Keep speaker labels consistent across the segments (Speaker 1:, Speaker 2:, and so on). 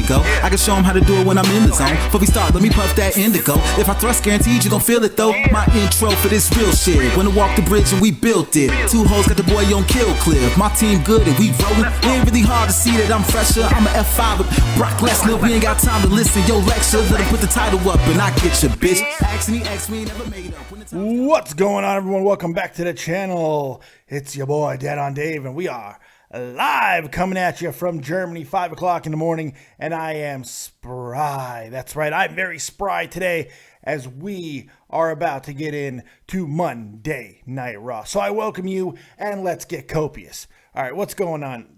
Speaker 1: we go. I can show them how to do it when I'm in the zone. Before we start, let me puff that indigo. If I thrust, guaranteed you gon' feel it though. My intro for this real shit. When I walk the bridge and we built it. Two hoes got the boy on kill clip. My team good and we rollin'. It ain't really hard to see that I'm fresher. I'm an F5 of Brock Lesnar. We ain't got time to listen. Yo, lecture, let him put the title up and I get your bitch. Ask me, never made up.
Speaker 2: What's going on, everyone? Welcome back to the channel. It's your boy, Dead on Dave, and we are live coming at you from Germany, 5 o'clock in the morning, and I am spry. That's right, I'm very spry today as we are about to get into Monday Night Raw. So I welcome you, and let's get copious. All right, what's going on?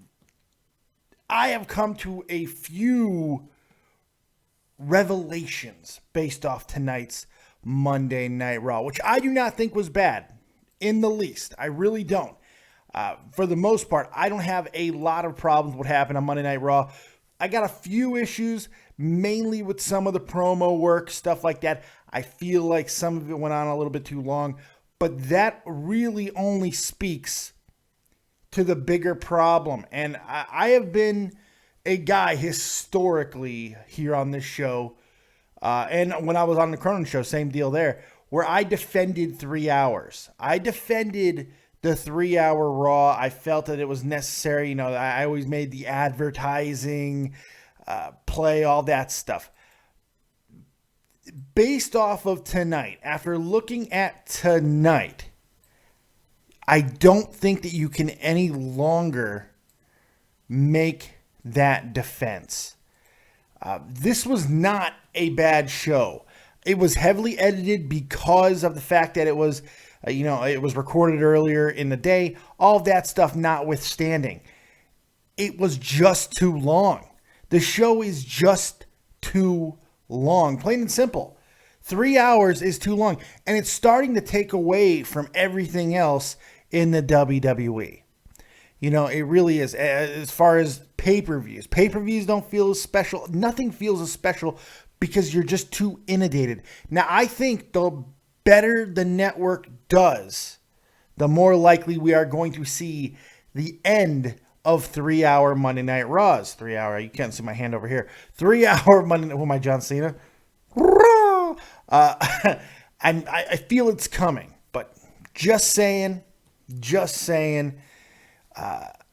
Speaker 2: I have come to a few revelations based off tonight's Monday Night Raw, which I do not think was bad in the least. I really don't. For the most part, I don't have a lot of problems with what happened on Monday Night Raw. I got a few issues, mainly with some of the promo work, stuff like that. I feel like some of it went on a little bit too long, but that really only speaks to the bigger problem. And I have been a guy historically here on this show, and when I was on the Cronin show, same deal there, where I defended 3 hours. I defended the 3 hour Raw. I felt that it was necessary. You know, I always made the advertising play, all that stuff. Based off of tonight, after looking at tonight, I don't think that you can any longer make that defense. This was not a bad show. It was heavily edited because of the fact that it was, it was recorded earlier in the day. All of that stuff notwithstanding, it was just too long. The show is just too long, plain and simple. 3 hours is too long, and it's starting to take away from everything else in the WWE. You know, it really is. As far as pay-per-views don't feel as special. Nothing feels as special because you're just too inundated. Now, I think the better the network does, the more likely we are going to see the end of 3 hour Monday Night Raws. 3 hour, you can't see my hand over here. 3 hour Monday Night, who am I, John Cena? I feel it's coming, but just saying,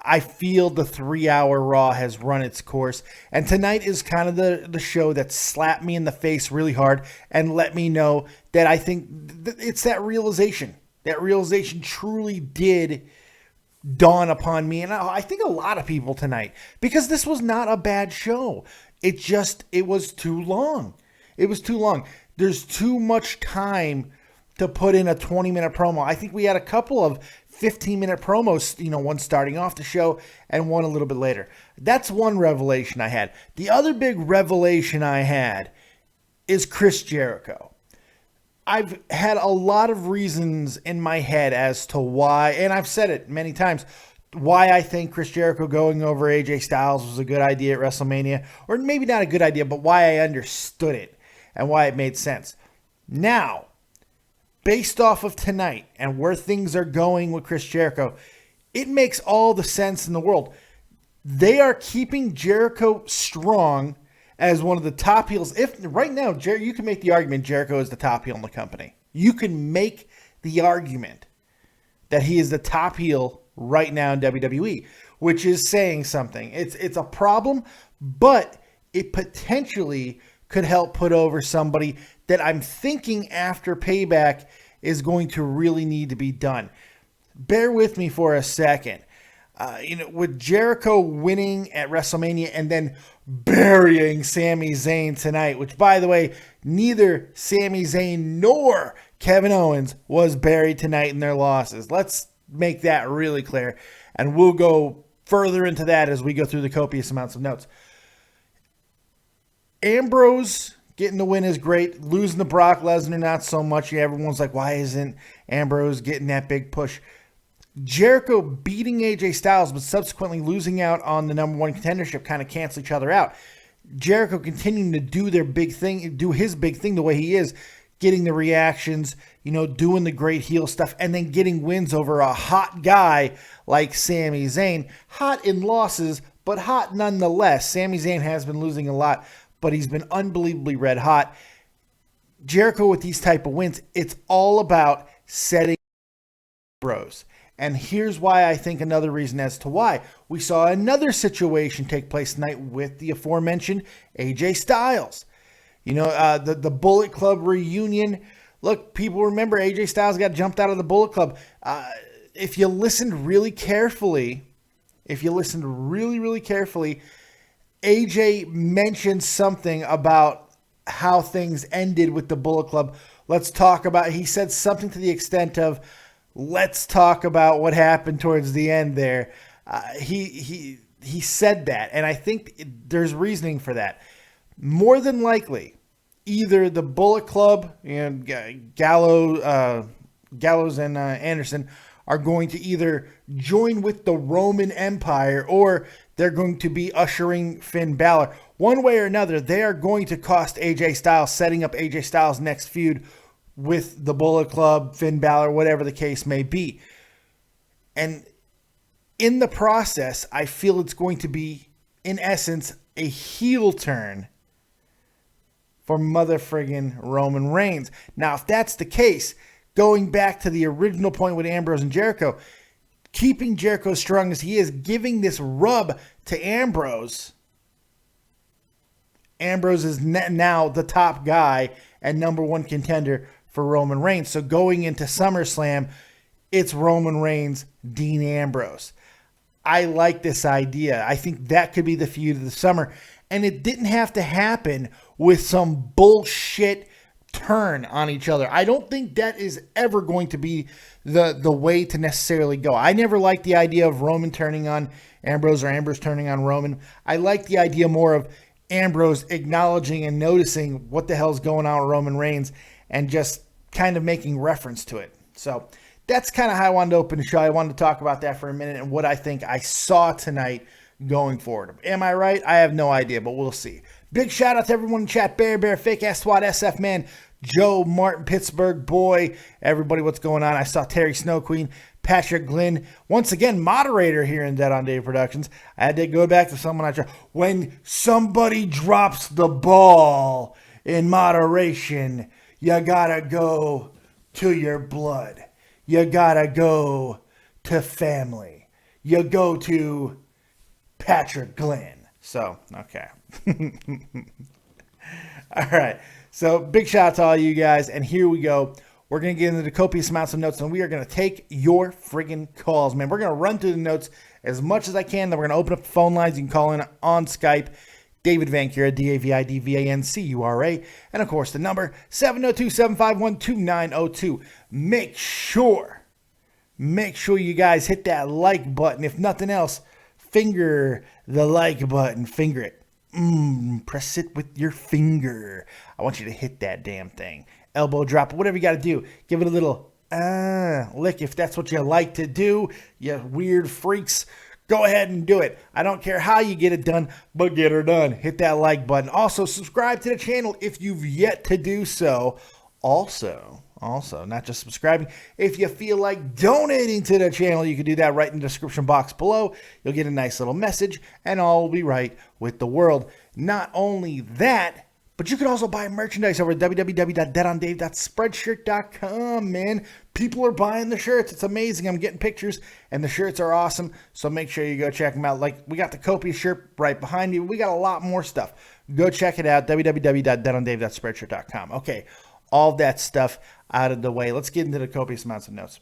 Speaker 2: I feel the 3 hour Raw has run its course. And tonight is kind of the show that slapped me in the face really hard and let me know that I think it's that realization. That realization truly did dawn upon me. And I think a lot of people tonight, because this was not a bad show. It was too long. It was too long. There's too much time to put in a 20-minute promo. I think we had a couple of 15-minute promos, one starting off the show and one a little bit later. That's one revelation I had. The other big revelation I had is Chris Jericho. I've had a lot of reasons in my head as to why, and I've said it many times, why I think Chris Jericho going over AJ Styles was a good idea at WrestleMania, or maybe not a good idea, but why I understood it and why it made sense. Now, based off of tonight and where things are going with Chris Jericho, it makes all the sense in the world. They are keeping Jericho strong as one of the top heels. If right now, you can make the argument Jericho is the top heel in the company. You can make the argument that he is the top heel right now in WWE, which is saying something. It's a problem, but it potentially could help put over somebody that I'm thinking after Payback is going to really need to be done. Bear with me for a second. With Jericho winning at WrestleMania and then burying Sami Zayn tonight, which, by the way, neither Sami Zayn nor Kevin Owens was buried tonight in their losses. Let's make that really clear, and we'll go further into that as we go through the copious amounts of notes. Ambrose getting the win is great. Losing to Brock Lesnar, not so much. Everyone's like, why isn't Ambrose getting that big push? Jericho beating AJ Styles, but subsequently losing out on the number one contendership kind of cancel each other out. Jericho continuing to do his big thing the way he is, getting the reactions, doing the great heel stuff, and then getting wins over a hot guy like Sami Zayn. Hot in losses, but hot nonetheless. Sami Zayn has been losing a lot, but he's been unbelievably red hot. Jericho with these type of wins, it's all about setting bros. And here's why I think another reason as to why. We saw another situation take place tonight with the aforementioned AJ Styles. You know, the Bullet Club reunion. Look, people remember AJ Styles got jumped out of the Bullet Club. If you listened really carefully, AJ mentioned something about how things ended with the Bullet Club. He said something to the extent of, let's talk about what happened towards the end there. He said that, and I think there's reasoning for that. More than likely, either the Bullet Club and Gallows and Anderson are going to either join with the Roman Empire or they're going to be ushering Finn Balor. One way or another, they are going to cost AJ Styles, setting up AJ Styles' next feud with the Bullet Club, Finn Balor, whatever the case may be. And in the process, I feel it's going to be, in essence, a heel turn for mother friggin' Roman Reigns. Now, if that's the case, going back to the original point with Ambrose and Jericho, keeping Jericho as strong as he is, giving this rub to Ambrose. Ambrose is now the top guy and number one contender for Roman Reigns. So going into SummerSlam, it's Roman Reigns, Dean Ambrose. I like this idea. I think that could be the feud of the summer. And it didn't have to happen with some bullshit turn on each other. I don't think that is ever going to be the way to necessarily go. I never liked the idea of Roman turning on Ambrose or Ambrose turning on Roman. I like the idea more of Ambrose acknowledging and noticing what the hell's going on with Roman Reigns and just kind of making reference to it. So that's kind of how I wanted to open the show. I wanted to talk about that for a minute and what I think I saw tonight going forward. Am I right? I have no idea, but we'll see. Big shout out to everyone in chat. Bear, Fake Ass Swat, SF Man, Joe, Martin, Pittsburgh, Boy, everybody, what's going on? I saw Terry Snow Queen, Patrick Glynn, once again, moderator here in Dead on Dave Productions. I had to go back to someone I tried. When somebody drops the ball in moderation, you gotta go to your blood. You gotta go to family. You go to Patrick Glynn. So, okay. All right. So, big shout out to all you guys. And here we go. We're going to get into the copious amounts of notes, and we are going to take your friggin' calls, man. We're going to run through the notes as much as I can. Then we're going to open up the phone lines. You can call in on Skype. David Vancura, DAVIDVANCURA. And, of course, the number, 702-751-2902. Make sure you guys hit that like button. If nothing else, finger the like button. Finger it. Press it with your finger. I want you to hit that damn thing. Elbow drop, whatever you got to do. Give it a little lick if that's what you like to do. You weird freaks. Go ahead and do it. I don't care how you get it done, but get her done. Hit that like button. Also, subscribe to the channel if you've yet to do so. Also, not just subscribing, if you feel like donating to the channel, you can do that right in the description box below. You'll get a nice little message, and all will be right with the world. Not only that, but you can also buy merchandise over at www.deadondave.spreadshirt.com, man. People are buying the shirts. It's amazing. I'm getting pictures, and the shirts are awesome. So make sure you go check them out. Like, we got the copious shirt right behind you. We got a lot more stuff. Go check it out, www.deadondave.spreadshirt.com. Okay, all that stuff out of the way. Let's get into the copious amounts of notes.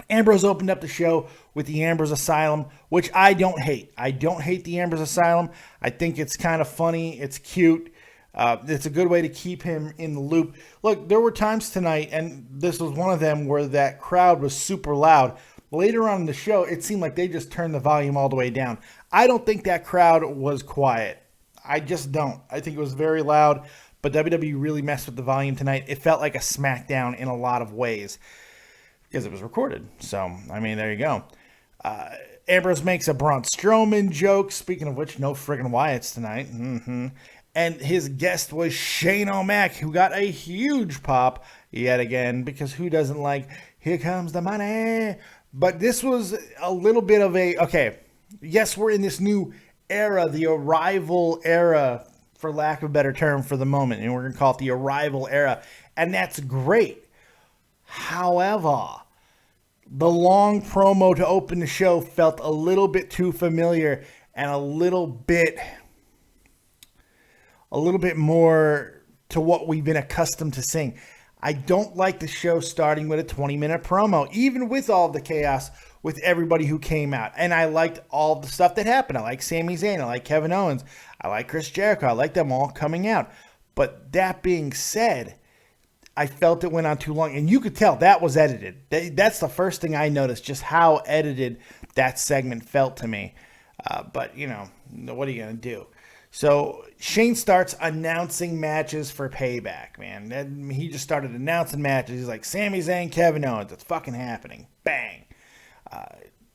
Speaker 2: Ambrose opened up the show with the Ambrose Asylum, which I don't hate. I don't hate the Ambrose Asylum. I think it's kind of funny. It's cute. It's a good way to keep him in the loop. Look, there were times tonight, and this was one of them, where that crowd was super loud. Later on in the show, it seemed like they just turned the volume all the way down. I don't think that crowd was quiet. I just don't. I think it was very loud, but WWE really messed with the volume tonight. It felt like a SmackDown in a lot of ways because it was recorded. So, I mean, there you go. Ambrose makes a Braun Strowman joke. Speaking of which, no friggin' Wyatts tonight. And his guest was Shane O'Mac, who got a huge pop yet again, because who doesn't like, here comes the money? But this was a little bit of a, okay, yes, we're in this new era, the Arrival era, for lack of a better term for the moment, and we're going to call it the Arrival era, and that's great. However, the long promo to open the show felt a little bit too familiar and a little bit more to what we've been accustomed to seeing. I don't like the show starting with a 20-minute promo, even with all the chaos with everybody who came out. And I liked all the stuff that happened. I like Sami Zayn. I like Kevin Owens. I like Chris Jericho. I like them all coming out. But that being said, I felt it went on too long. And you could tell that was edited. That's the first thing I noticed, just how edited that segment felt to me. But, you know, what are you going to do? So Shane starts announcing matches for Payback, man. And he just started announcing matches. He's like, Sami Zayn, Kevin Owens. It's fucking happening. Bang.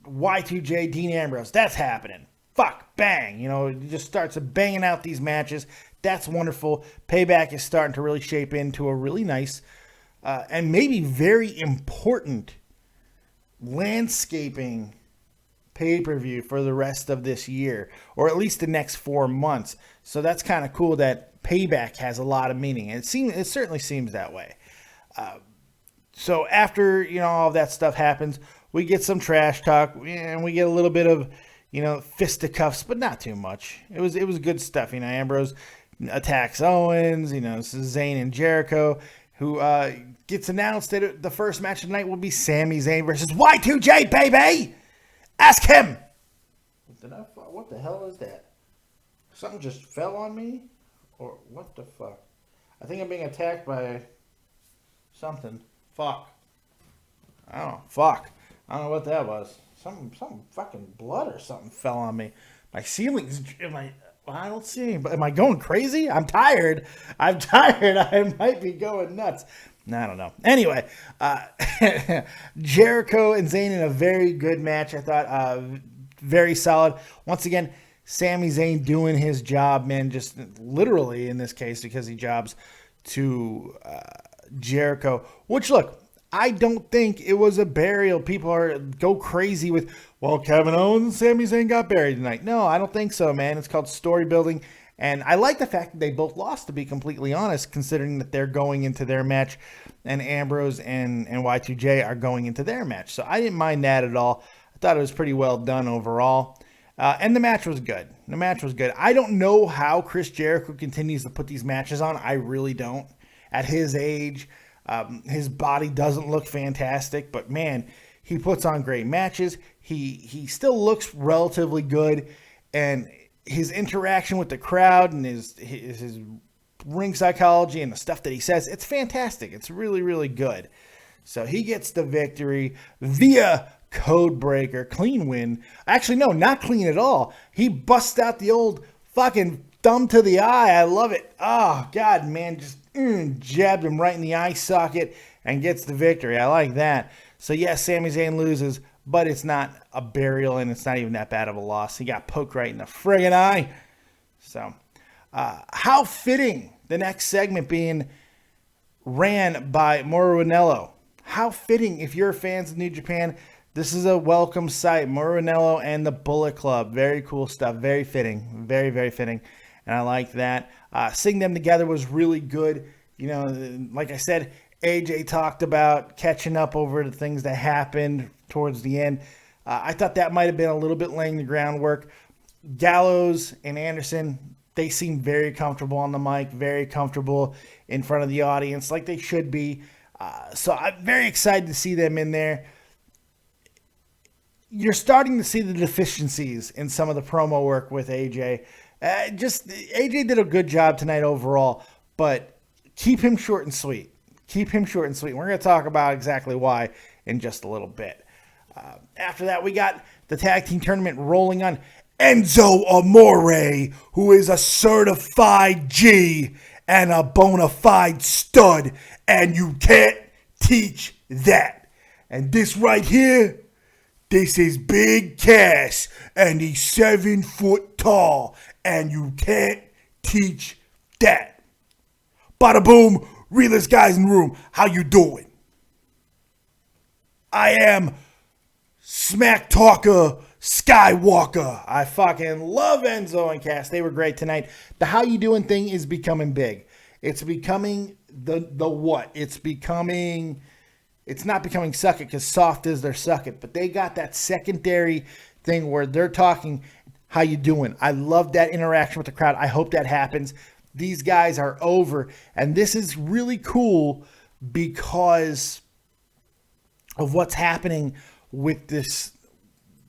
Speaker 2: Y2J, Dean Ambrose. That's happening. Fuck. Bang. You know, he just starts banging out these matches. That's wonderful. Payback is starting to really shape into a really nice and maybe very important landscaping pay-per-view for the rest of this year, or at least the next 4 months. So that's kind of cool that Payback has a lot of meaning, and it certainly seems that way. So after, you know, all of that stuff happens, we get some trash talk, and we get a little bit of, you know, fisticuffs, but not too much. It was good stuff. You know, Ambrose attacks Owens. You know, this is Zayn and Jericho, who gets announced that the first match of the night will be Sami Zayn versus Y2J, baby. Ask him. What the hell is that? Something just fell on me? Or what the fuck? I think I'm being attacked by something. Fuck. I don't know. Fuck. I don't know what that was. Some fucking blood or something fell on me. My ceiling's... I don't see. But am I going crazy? I'm tired. I might be going nuts. I don't know. Anyway, Jericho and Zayn in a very good match. I thought very solid. Once again, Sami Zayn doing his job, man, just literally in this case, because he jobs to Jericho. Which, look, I don't think it was a burial. People go crazy with, well, Kevin Owens and Sami Zayn got buried tonight. No, I don't think so, man. It's called story building. And I like the fact that they both lost, to be completely honest, considering that they're going into their match and Ambrose and Y2J are going into their match. So I didn't mind that at all. I thought it was pretty well done overall. And the match was good. I don't know how Chris Jericho continues to put these matches on. I really don't. At his age, his body doesn't look fantastic. But, man, he puts on great matches. He still looks relatively good. And his interaction with the crowd and his ring psychology and the stuff that he says, it's fantastic. It's really, really good. So he gets the victory via Codebreaker. Clean win. Actually, no, not clean at all. He busts out the old fucking thumb to the eye. I love it. Oh, God, man, just jabbed him right in the eye socket and gets the victory. I like that. So, yes, Sami Zayn loses, but it's not a burial, and it's not even that bad of a loss. He got poked right in the friggin' eye. So, how fitting the next segment being ran by Mauro Ranallo. How fitting if you're fans of New Japan. This is a welcome sight. Mauro Ranallo and the Bullet Club. Very cool stuff. Very fitting. Very, very fitting. And I like that. Seeing them together was really good. You know, like I said, AJ talked about catching up over the things that happened towards the end. I thought that might have been a little bit laying the groundwork. Gallows and Anderson, they seem very comfortable on the mic, very comfortable in front of the audience, like they should be. So I'm very excited to see them in there. You're starting to see the deficiencies in some of the promo work with AJ. AJ did a good job tonight overall, but keep him short and sweet. We're going to talk about exactly why in just a little bit. After that, we got the tag team tournament rolling on. Enzo Amore, who is a certified G and a bona fide stud, and you can't teach that. And this right here, this is Big Cass, and he's 7 foot tall, and you can't teach that. Bada boom, realest guys in the room, how you doing? I am Smack Talker Skywalker. I fucking love Enzo and Cass. They were great tonight. The how you doing thing is becoming big. It's becoming the what? It's not becoming suck it because soft is their suck it, but they got that secondary thing where they're talking, how you doing? I love that interaction with the crowd. I hope that happens. These guys are over, and this is really cool because of what's happening with this,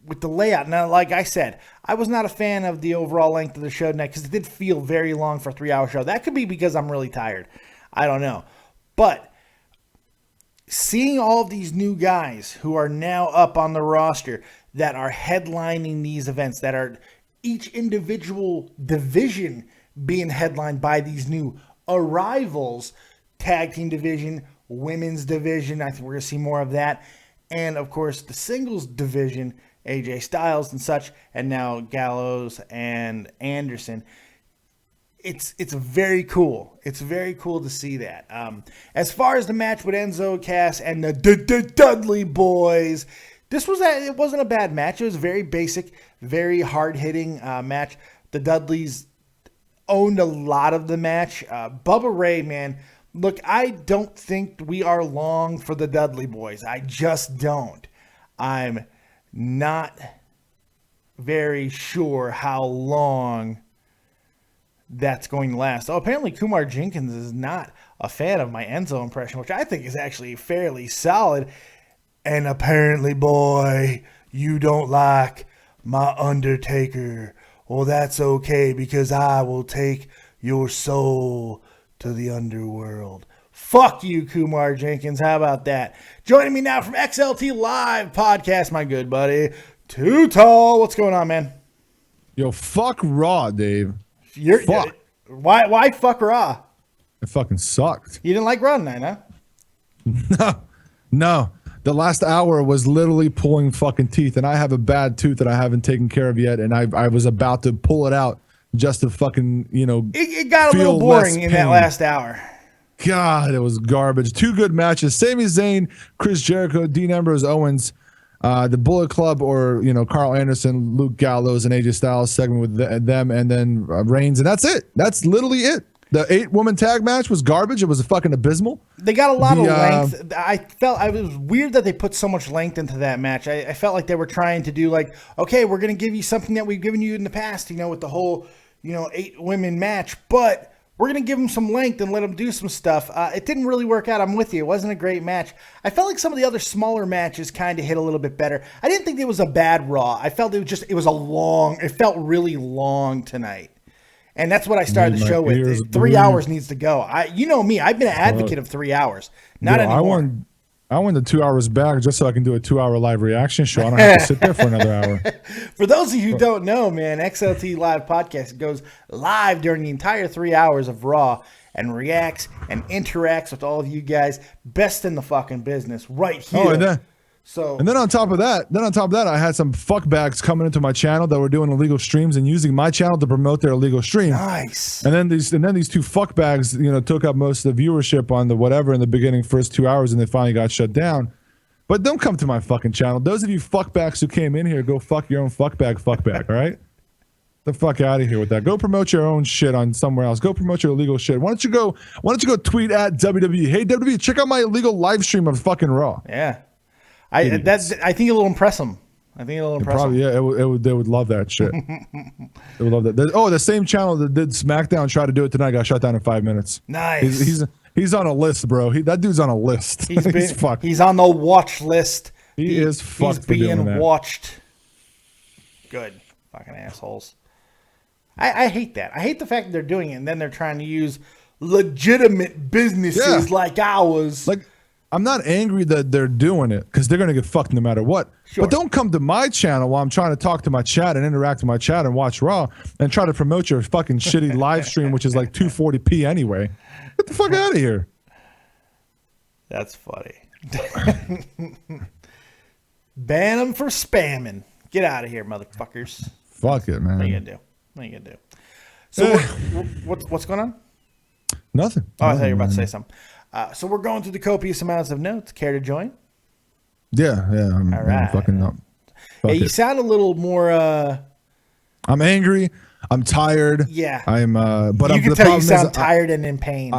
Speaker 2: with the layout. Now, like I said, I was not a fan of the overall length of the show tonight because it did feel very long for a 3-hour show. That could be because I'm really tired. I don't know. But seeing all of these new guys who are now up on the roster that are headlining these events, that are each individual division being headlined by these new arrivals, tag team division, women's division, I think we're going to see more of that. And, of course, the singles division, AJ Styles and such, and now Gallows and Anderson. It's very cool. It's very cool to see that. As far as the match with Enzo, Cass, and the Dudley Boys, it wasn't a bad match. It was a very basic, very hard-hitting match. The Dudleys owned a lot of the match. Bubba Ray, man, look, I don't think we are long for the Dudley Boys. I just don't. I'm not very sure how long that's going to last. Oh, apparently Kumar Jenkins is not a fan of my Enzo impression, which I think is actually fairly solid. And apparently, boy, you don't like my Undertaker. Well, that's okay, because I will take your soul to the underworld. Fuck you, Kumar Jenkins. How about that? Joining me now from XLT Live Podcast, my good buddy, Too Tall. What's going on, man?
Speaker 3: Yo, fuck Raw, Dave.
Speaker 2: Fuck. Why fuck Raw?
Speaker 3: It fucking sucked.
Speaker 2: You didn't like Raw tonight, huh?
Speaker 3: No. The last hour was literally pulling fucking teeth, and I have a bad tooth that I haven't taken care of yet, and I was about to pull it out just to fucking,
Speaker 2: It got a little boring in that last hour.
Speaker 3: God, it was garbage. 2 good matches. Sami Zayn, Chris Jericho, Dean Ambrose, Owens, the Bullet Club, or, Carl Anderson, Luke Gallows, and AJ Styles segment with them, and then Reigns, and that's it. That's literally it. The 8-woman tag match was garbage. It was fucking abysmal.
Speaker 2: They got a lot of length. I felt it was weird that they put so much length into that match. I felt like they were trying to do like, okay, we're going to give you something that we've given you in the past, with the whole, 8-women match, but we're going to give them some length and let them do some stuff. It didn't really work out. I'm with you. It wasn't a great match. I felt like some of the other smaller matches kind of hit a little bit better. I didn't think it was a bad Raw. I felt it felt really long tonight. And that's what I started the show with. 3 hours needs to go. You know me. I've been an advocate of 3 hours. Not anymore.
Speaker 3: I want the 2 hours back just so I can do a 2-hour live reaction show. I don't have to sit there for another hour.
Speaker 2: For those of you who don't know, man, XLT Live Podcast goes live during the entire 3 hours of Raw and reacts and interacts with all of you guys. Best in the fucking business right here.
Speaker 3: And then on top of that, I had some fuckbags coming into my channel that were doing illegal streams and using my channel to promote their illegal stream.
Speaker 2: Nice.
Speaker 3: And then these 2 fuckbags, took up most of the viewership on the whatever in the beginning first 2 hours, and they finally got shut down. But don't come to my fucking channel. Those of you fuckbags who came in here, go fuck your own fuckbag, all right? The fuck out of here with that. Go promote your own shit on somewhere else. Go promote your illegal shit. Why don't you go tweet at WWE? Hey WWE, check out my illegal live stream of fucking Raw.
Speaker 2: Yeah. I think it'll impress them. They would love that shit. They would love that. The same channel that did SmackDown tried to do it tonight got shut down in 5 minutes. Nice.
Speaker 3: He's on a list, bro. That dude's on a list. He's fucked.
Speaker 2: He's on the watch list.
Speaker 3: He is fucked.
Speaker 2: He's being watched. Good. Fucking assholes. I hate that. I hate the fact that they're doing it and then they're trying to use legitimate businesses like ours.
Speaker 3: I'm not angry that they're doing it because they're going to get fucked no matter what.
Speaker 2: Sure.
Speaker 3: But don't come to my channel while I'm trying to talk to my chat and interact with my chat and watch Raw and try to promote your fucking shitty live stream, which is like 240p anyway. Get the fuck out of here.
Speaker 2: That's funny. Ban them for spamming. Get out of here, motherfuckers.
Speaker 3: Fuck it, man.
Speaker 2: What are you going to do? So what's going on?
Speaker 3: Nothing.
Speaker 2: Oh, I thought you were about to say something. So we're going through the copious amounts of notes. Care to join?
Speaker 3: Yeah.
Speaker 2: All right.
Speaker 3: I'm fucking up. Fuck
Speaker 2: you
Speaker 3: it.
Speaker 2: sound a little more.
Speaker 3: I'm angry. I'm tired.
Speaker 2: Yeah.
Speaker 3: I'm. But
Speaker 2: you can
Speaker 3: the
Speaker 2: tell you
Speaker 3: problem
Speaker 2: sound
Speaker 3: is,
Speaker 2: tired and in pain.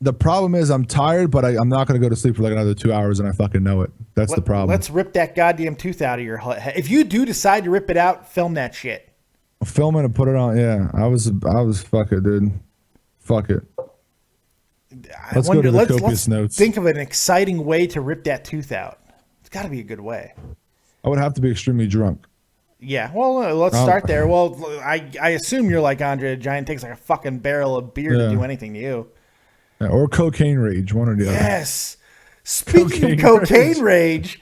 Speaker 3: the problem is I'm tired, but I'm not going to go to sleep for like another 2 hours, and I fucking know it. That's the problem.
Speaker 2: Let's rip that goddamn tooth out of your head. If you do decide to rip it out, film that shit.
Speaker 3: Film it and put it on. Yeah, I was. Fuck it, dude. Fuck it. Let's go to the copious notes.
Speaker 2: Think of an exciting way to rip that tooth out. It's got to be a good way.
Speaker 3: I would have to be extremely drunk.
Speaker 2: Yeah, well, let's start there. Well, I assume you're like Andre the Giant, takes like a fucking barrel of beer to do anything to you.
Speaker 3: Yeah, or cocaine rage, one or the other.
Speaker 2: Yes. Speaking of cocaine rage,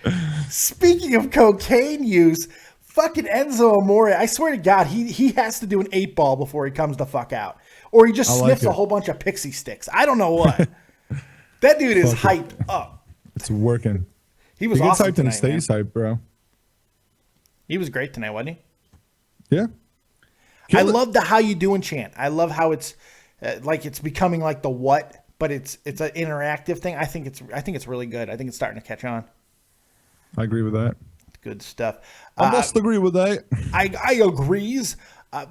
Speaker 2: speaking of cocaine use, fucking Enzo Amore, I swear to God, he has to do an 8-ball before he comes the fuck out. Or he just sniffs a whole bunch of pixie sticks. I don't know what. That dude is hyped up.
Speaker 3: It's working.
Speaker 2: He was
Speaker 3: gets
Speaker 2: awesome
Speaker 3: hyped
Speaker 2: tonight,
Speaker 3: and stays hyped, bro.
Speaker 2: He was great tonight, wasn't
Speaker 3: he? Yeah.
Speaker 2: I love the how you doing chant. I love how it's like it's becoming like the what, but it's an interactive thing. I think it's really good. I think it's starting to catch on.
Speaker 3: I agree with that.
Speaker 2: Good stuff.
Speaker 3: I must agree with that.
Speaker 2: I agrees.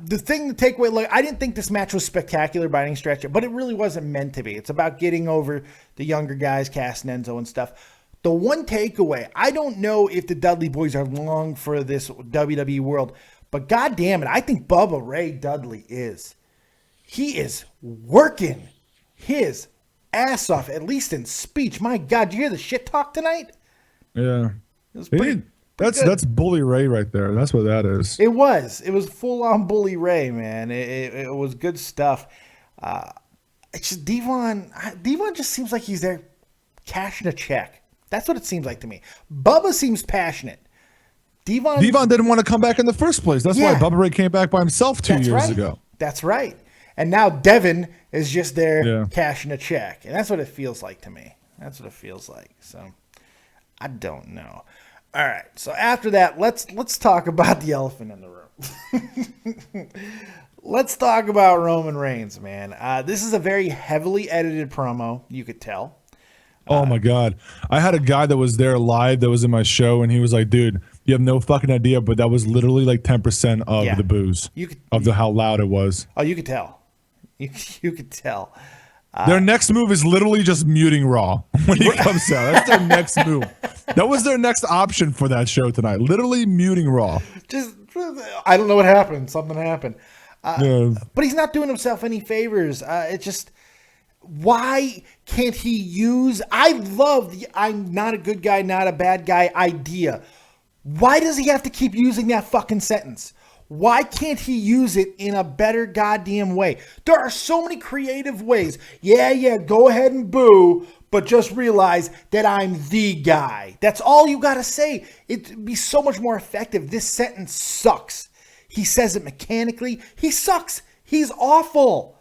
Speaker 2: The thing to take away, like, I didn't think this match was spectacular by any stretch, but it really wasn't meant to be. It's about getting over the younger guys, Cass and Enzo and stuff. The one takeaway, I don't know if the Dudley boys are long for this WWE world, but God damn it, I think Bubba Ray Dudley is. He is working his ass off, at least in speech. My God, did you hear the shit talk tonight?
Speaker 3: Yeah.
Speaker 2: It was pretty
Speaker 3: that's Bully Ray right there. That's what that is.
Speaker 2: It was full on Bully Ray, man. It was good stuff. It's just Devon just seems like he's there cashing a check. That's what it seems like to me. Bubba seems passionate. Devon
Speaker 3: didn't want to come back in the first place. That's why Bubba Ray came back by himself 2 years ago.
Speaker 2: That's right. And now Devin is just there cashing a check. And that's what it feels like to me. That's what it feels like. So I don't know. All right. So after that, let's talk about the elephant in the room. Let's talk about Roman Reigns, man. This is a very heavily edited promo, you could tell.
Speaker 3: Oh my God. I had a guy that was there live that was in my show, and he was like, dude, you have no fucking idea, but that was literally like 10% of the booze, how loud it was.
Speaker 2: Oh, you could tell. You could tell.
Speaker 3: Their next move is literally just muting Raw when he comes out. That's their next move. That was their next option for that show tonight. Literally muting Raw.
Speaker 2: I don't know what happened. Something happened. But he's not doing himself any favors. It's just, why can't he use, I love the I'm not a good guy, not a bad guy idea. Why does he have to keep using that fucking sentence? Why can't he use it in a better goddamn way? There are so many creative ways. Yeah, go ahead and boo, but just realize that I'm the guy. That's all you gotta say. It'd be so much more effective. This sentence sucks. He says it mechanically. He sucks. He's awful.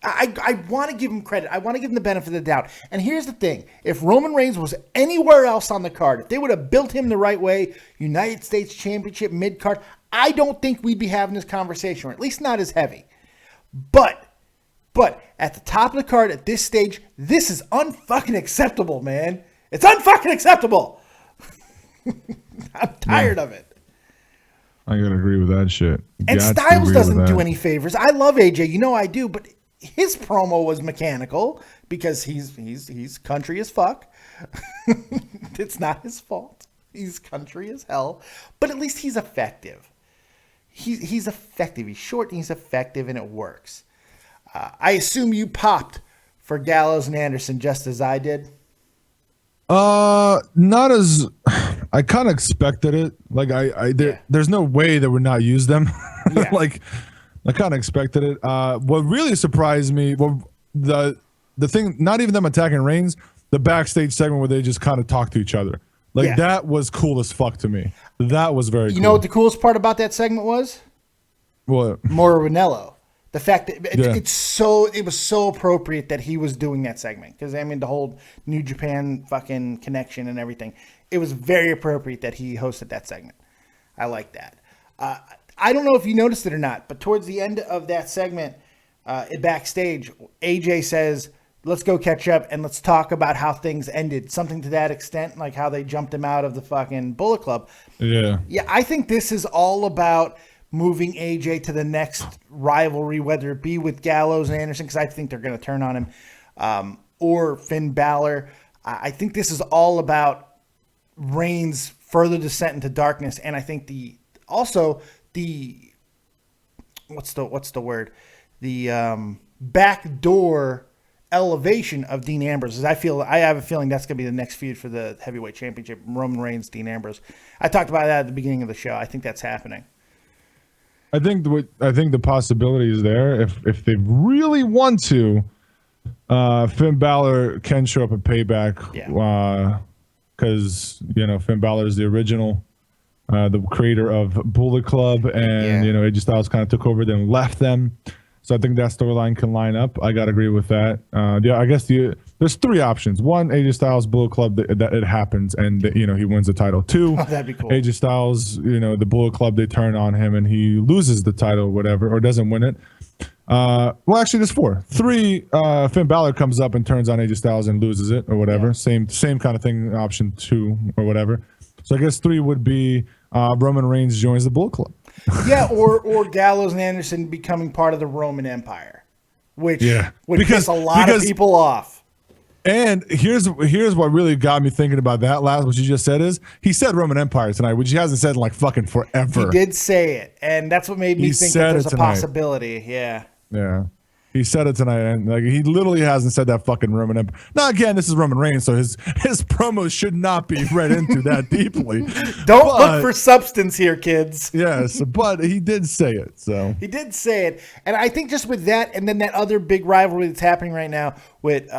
Speaker 2: I want to give him credit. I want to give him the benefit of the doubt. And here's the thing. If Roman Reigns was anywhere else on the card, if they would have built him the right way, United States Championship mid-card, I don't think we'd be having this conversation, or at least not as heavy. But at the top of the card at this stage, this is unfucking acceptable, man. It's unfucking acceptable. I'm tired of it.
Speaker 3: I gotta agree with that shit.
Speaker 2: And Styles doesn't do any favors. I love AJ, you know I do, but his promo was mechanical because he's country as fuck. It's not his fault. He's country as hell, but at least he's effective. He's effective. He's short and he's effective, and it works. I assume you popped for Gallows and Anderson just as I did.
Speaker 3: Not as I kind of expected it. Like there's no way that would not use them.
Speaker 2: Yeah.
Speaker 3: Like I kind of expected it. What really surprised me, the thing, not even them attacking Reigns, the backstage segment where they just kind of talk to each other. Like that was cool as fuck to me. That was very cool.
Speaker 2: You know what the coolest part about that segment was?
Speaker 3: What?
Speaker 2: Mauro Ranallo. The fact that it was so appropriate that he was doing that segment. Because, I mean, the whole New Japan fucking connection and everything. It was very appropriate that he hosted that segment. I like that. I don't know if you noticed it or not, but towards the end of that segment, backstage, AJ says let's go catch up and let's talk about how things ended. Something to that extent, like how they jumped him out of the fucking Bullet Club.
Speaker 3: Yeah.
Speaker 2: Yeah, I think this is all about moving AJ to the next rivalry, whether it be with Gallows and Anderson, because I think they're going to turn on him, or Finn Balor. I think this is all about Reigns' further descent into darkness, and I think what's the word? The backdoor elevation of Dean Ambrose. I have a feeling that's going to be the next feud for the heavyweight championship. Roman Reigns, Dean Ambrose. I talked about that at the beginning of the show. I think that's happening.
Speaker 3: I think the possibility is there if they really want to. Finn Balor can show up at Payback, because Finn Balor is the original, the creator of Bullet Club, and AJ Styles kind of took over, then left them. So I think that storyline can line up. I gotta agree with that. I guess there's three options. One, AJ Styles Bullet Club that it happens and he wins the title. Two,
Speaker 2: that'd be cool.
Speaker 3: AJ Styles, the Bullet Club, they turn on him and he loses the title, whatever, or doesn't win it. Well, actually, there's four. Three, Finn Balor comes up and turns on AJ Styles and loses it, or whatever. Yeah. Same kind of thing. Option two, or whatever. So I guess three would be Roman Reigns joins the Bullet Club.
Speaker 2: Yeah, or Gallows and Anderson becoming part of the Roman Empire, which would piss a lot of people off.
Speaker 3: And here's what really got me thinking about that last, what you just said is, he said Roman Empire tonight, which he hasn't said in like fucking forever.
Speaker 2: He did say it, and that's what made me think that there's a possibility. Yeah.
Speaker 3: Yeah. He said it tonight, and like he literally hasn't said that fucking Roman Empire. Now again, this is Roman Reigns, so his promos should not be read into that deeply.
Speaker 2: Don't look for substance here, kids.
Speaker 3: Yes, but he did say it. So
Speaker 2: he did say it, and I think just with that, and then that other big rivalry that's happening right now with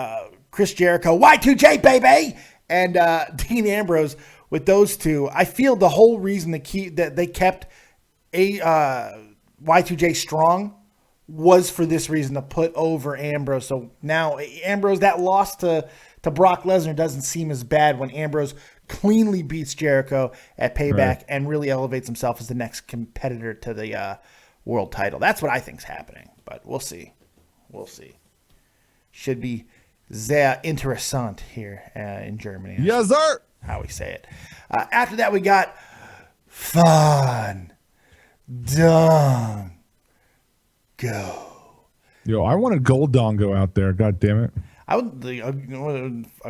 Speaker 2: Chris Jericho, Y2J baby, and Dean Ambrose, with those two, I feel the whole reason that they kept Y2J strong was for this reason, to put over Ambrose. So now Ambrose, that loss to Brock Lesnar doesn't seem as bad when Ambrose cleanly beats Jericho at Payback and really elevates himself as the next competitor to the world title. That's what I think's happening, but we'll see. Should be sehr interessant here in Germany.
Speaker 3: Yes, sir.
Speaker 2: How we say it. After that, we got Fandango.
Speaker 3: Yo, I wanted Goldongo out there. God damn it!
Speaker 2: I would a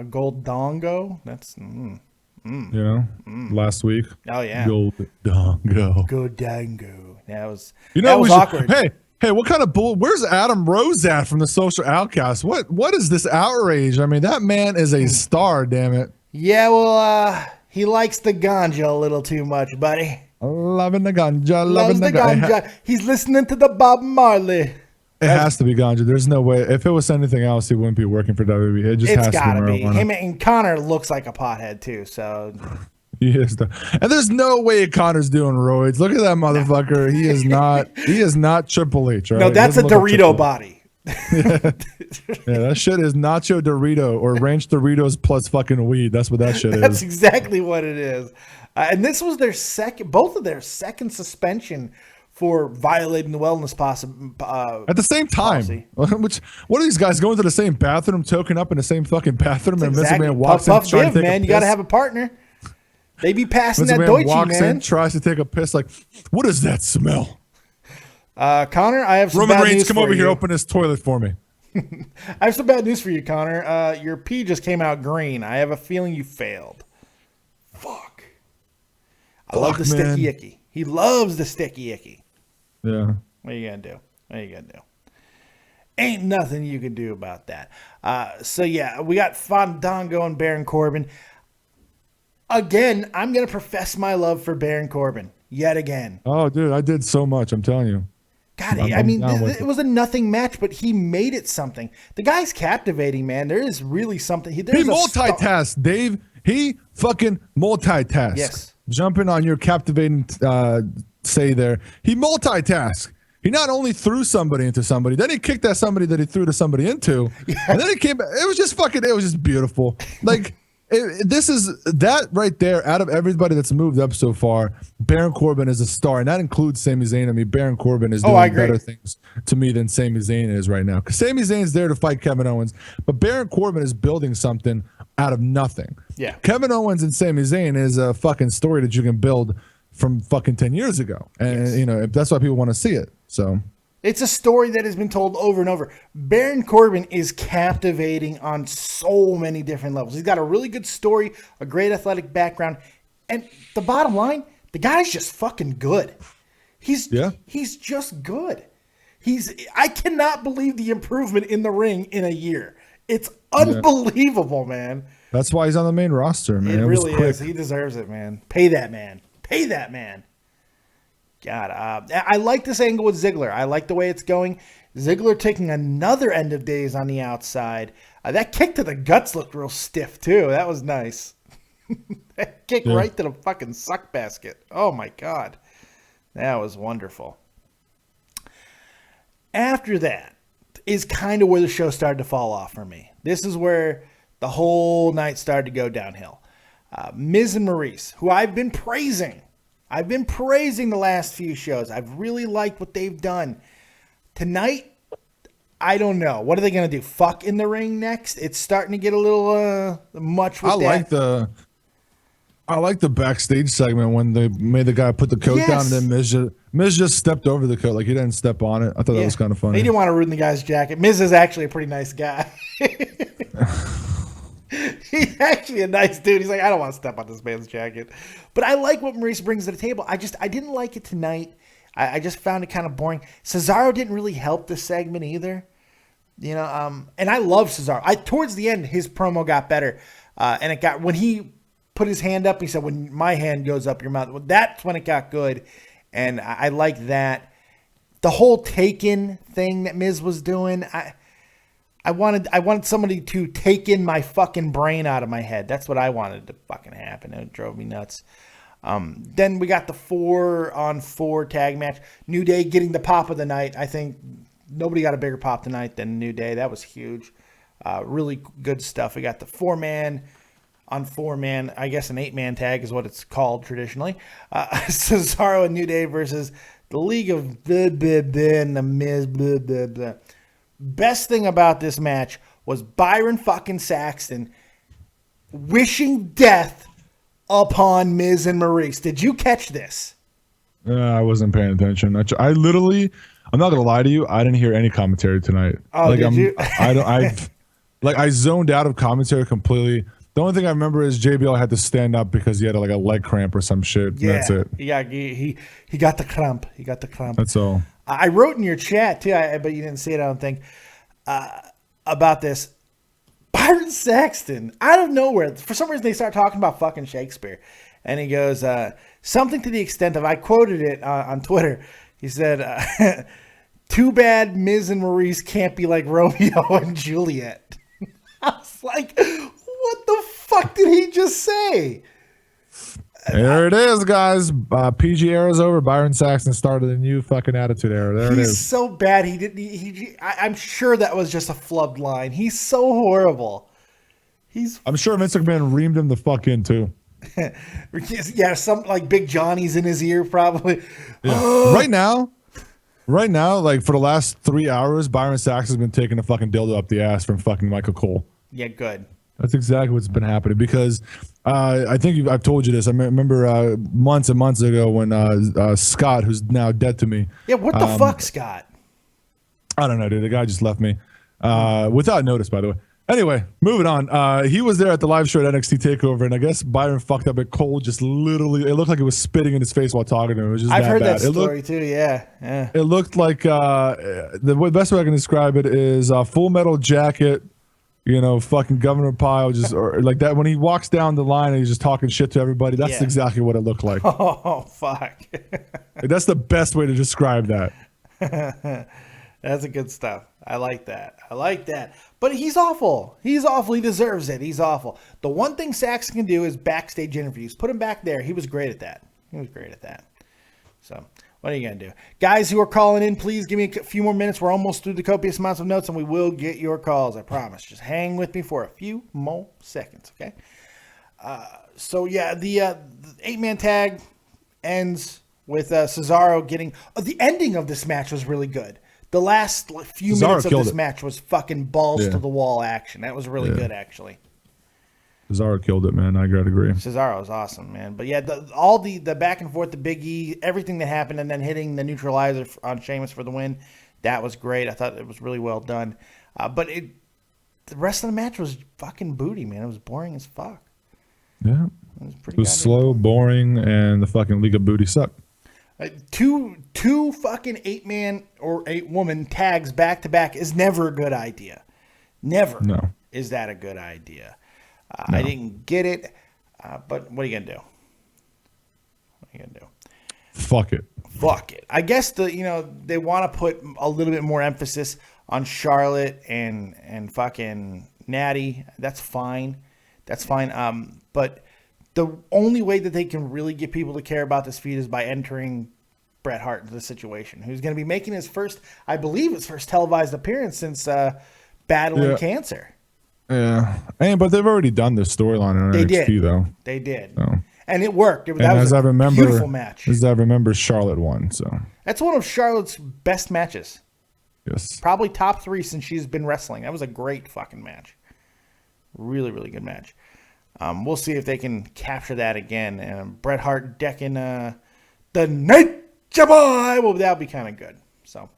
Speaker 2: Goldongo. That's
Speaker 3: last week.
Speaker 2: Oh yeah,
Speaker 3: Goldongo.
Speaker 2: That was
Speaker 3: awkward. Hey, what kind of bull? Where's Adam Rose at from the Social Outcasts? What is this outrage? I mean, that man is a star. Damn it.
Speaker 2: Yeah, well, he likes the ganja a little too much, buddy.
Speaker 3: Loving the ganja,
Speaker 2: Loves the ganja. He's listening to the Bob Marley.
Speaker 3: It has to be ganja. There's no way. If it was anything else, he wouldn't be working for WWE. It just has to be marijuana.
Speaker 2: Him and Connor looks like a pothead too. So
Speaker 3: he is, and there's no way Connor's doing roids. Look at that motherfucker. He is not. He is not Triple H. Right?
Speaker 2: No, that's a Dorito body.
Speaker 3: Yeah, that shit is Nacho Dorito or Ranch Doritos plus fucking weed. That's what that shit is.
Speaker 2: That's exactly what it is. And this was both of their second suspension for violating the wellness
Speaker 3: at the same time. Which, what are these guys going to the same bathroom, token up in the same fucking bathroom, and Mr. Man walks in trying to take
Speaker 2: man,
Speaker 3: a
Speaker 2: you got to have a partner. They be passing that Deutsche,
Speaker 3: walks
Speaker 2: man.
Speaker 3: In, tries to take a piss, like, what does that smell?
Speaker 2: Connor, I have some
Speaker 3: Roman
Speaker 2: bad
Speaker 3: Reigns,
Speaker 2: news
Speaker 3: come
Speaker 2: for
Speaker 3: over
Speaker 2: you.
Speaker 3: here, open this toilet for me.
Speaker 2: I have some bad news for you, Connor. Your pee just came out green. I have a feeling you failed. Fuck. I love the sticky icky. He loves the sticky icky.
Speaker 3: Yeah.
Speaker 2: What are you gonna do? Ain't nothing you can do about that. So yeah, we got Fandango and Baron Corbin. Again, I'm gonna profess my love for Baron Corbin yet again.
Speaker 3: Oh, dude, I did so much. I'm telling you.
Speaker 2: God, it was a nothing match, but he made it something. The guy's captivating, man. There is really something. He
Speaker 3: multitasked, Dave. He fucking multitasked.
Speaker 2: Yes.
Speaker 3: Jumping on your captivating say there. He multitasked. He not only threw somebody into somebody, then he kicked that somebody that he threw to somebody into. Yeah. And then he came back. It was just beautiful. Like, This is that right there. Out of everybody that's moved up so far, Baron Corbin is a star, and that includes Sami Zayn. I mean, Baron Corbin is doing better things to me than Sami Zayn is right now. Because Sami Zayn is there to fight Kevin Owens, but Baron Corbin is building something out of nothing.
Speaker 2: Yeah,
Speaker 3: Kevin Owens and Sami Zayn is a fucking story that you can build from fucking 10 years ago, and you know that's why people want to see it. So.
Speaker 2: It's a story that has been told over and over. Baron Corbin is captivating on so many different levels. He's got a really good story, a great athletic background, and the bottom line, the guy's just fucking good. He's just good. I cannot believe the improvement in the ring in a year. It's unbelievable, man.
Speaker 3: That's why he's on the main roster, man.
Speaker 2: It really is. He deserves it, man. Pay that man. Pay that man. God, I like this angle with Ziggler. I like the way it's going. Ziggler taking another end of days on the outside. That kick to the guts looked real stiff, too. That was nice. That kick right to the fucking suck basket. Oh, my God. That was wonderful. After that is kind of where the show started to fall off for me. This is where the whole night started to go downhill. Miz and Maurice, who I've been praising the last few shows. I've really liked what they've done. Tonight, I don't know. What are they going to do? Fuck in the ring next? It's starting to get a little much with that.
Speaker 3: I like the backstage segment when they made the guy put the coat down and then Miz just stepped over the coat. Like he didn't step on it. I thought that was kind of funny.
Speaker 2: He didn't want to ruin the guy's jacket. Miz is actually a pretty nice guy. He's actually a nice dude. He's like, I don't want to step on this man's jacket. But I like what Maurice brings to the table. I didn't like it tonight. I just found it kind of boring. Cesaro didn't really help the segment either. You know, and I love Cesaro. Towards the end, his promo got better. And it got, when he put his hand up, he said, when my hand goes up your mouth, well, that's when it got good. And I like that. The whole Taken thing that Miz was doing, I wanted somebody to take in my fucking brain out of my head. That's what I wanted to fucking happen. It drove me nuts. Then we got the 4-on-4 tag match. New Day getting the pop of the night. I think nobody got a bigger pop tonight than New Day. That was huge. Really good stuff. We got the 4-man on 4-man. I guess an 8-man tag is what it's called traditionally. Cesaro and New Day versus the League of blah, blah, blah, and the Miz. Blah, blah, blah. Best thing about this match was Byron fucking Saxton wishing death upon Miz and Maurice. Did you catch this?
Speaker 3: I wasn't paying attention. I literally, I'm not gonna lie to you, I didn't hear any commentary tonight.
Speaker 2: Oh, did you?
Speaker 3: I zoned out of commentary completely. The only thing I remember is JBL had to stand up because he had a leg cramp or some shit. Yeah, that's it.
Speaker 2: Yeah, he got the cramp. He got the cramp.
Speaker 3: That's all.
Speaker 2: I wrote in your chat too, but you didn't see it, I don't think, about this. Byron Saxton, out of nowhere, for some reason they start talking about fucking Shakespeare. And he goes, something to the extent of, I quoted it on Twitter. He said, too bad Miz and Maurice can't be like Romeo and Juliet. I was like, what the fuck did he just say?
Speaker 3: There it is, guys. PG era's over. Byron Saxton started a new fucking attitude era. There it is.
Speaker 2: He's so bad. I'm sure that was just a flubbed line. He's so horrible.
Speaker 3: I'm sure Vince McMahon reamed him the fuck in too.
Speaker 2: Yeah, some like Big Johnny's in his ear probably.
Speaker 3: Yeah. Right now, like for the last 3 hours, Byron Saxton's been taking a fucking dildo up the ass from fucking Michael Cole.
Speaker 2: Yeah, good.
Speaker 3: That's exactly what's been happening because I think I've told you this. I remember months and months ago when Scott, who's now dead to me.
Speaker 2: Yeah, what the fuck, Scott?
Speaker 3: I don't know, dude. The guy just left me without notice, by the way. Anyway, moving on. He was there at the live show at NXT TakeOver, and I guess Byron fucked up at Cole. Just literally, it looked like he was spitting in his face while talking to him. It was just
Speaker 2: I've heard
Speaker 3: bad.
Speaker 2: that story too. Yeah.
Speaker 3: It looked like the best way I can describe it is Full Metal Jacket. You know, fucking Governor Pyle, or like that when he walks down the line and he's just talking shit to everybody. That's exactly what it looked like.
Speaker 2: Oh fuck!
Speaker 3: That's the best way to describe that.
Speaker 2: That's a good stuff. I like that. But he's awful. He's awful. He deserves it. He's awful. The one thing Saxon can do is backstage interviews. Put him back there. He was great at that. So, what are you going to do? Guys who are calling in, please give me a few more minutes. We're almost through the copious amounts of notes, and we will get your calls. I promise. Just hang with me for a few more seconds, okay? So yeah, the 8-man tag ends with Cesaro getting. The ending of this match was really good. The last few minutes of this match was fucking balls to the wall action. That was really good, actually.
Speaker 3: Cesaro killed it, man. I gotta agree.
Speaker 2: Cesaro was awesome, man. But yeah, all the back and forth, the Big E, everything that happened, and then hitting the neutralizer on Sheamus for the win, that was great. I thought it was really well done. But the rest of the match was fucking booty, man. It was boring as fuck.
Speaker 3: Yeah. It was slow, boring, and the fucking League of Booty sucked.
Speaker 2: Two fucking 8-man or 8-woman tags back to back is never a good idea. Never is that a good idea. I didn't get it, but what are you gonna do? What are you gonna do?
Speaker 3: Fuck it.
Speaker 2: Fuck it. I guess they want to put a little bit more emphasis on Charlotte and fucking Natty. That's fine. That's fine. But the only way that they can really get people to care about this feud is by entering Bret Hart into the situation, who's going to be making his first televised appearance since battling cancer.
Speaker 3: Yeah. But they've already done this storyline on NXT, though.
Speaker 2: They did. So. And it worked. That was a beautiful match.
Speaker 3: As I remember, Charlotte won. So
Speaker 2: that's one of Charlotte's best matches.
Speaker 3: Yes.
Speaker 2: Probably top 3 since she's been wrestling. That was a great fucking match. Really, really good match. We'll see if they can capture that again. And Bret Hart decking the Nature Boy. Well, that would be kind of good. So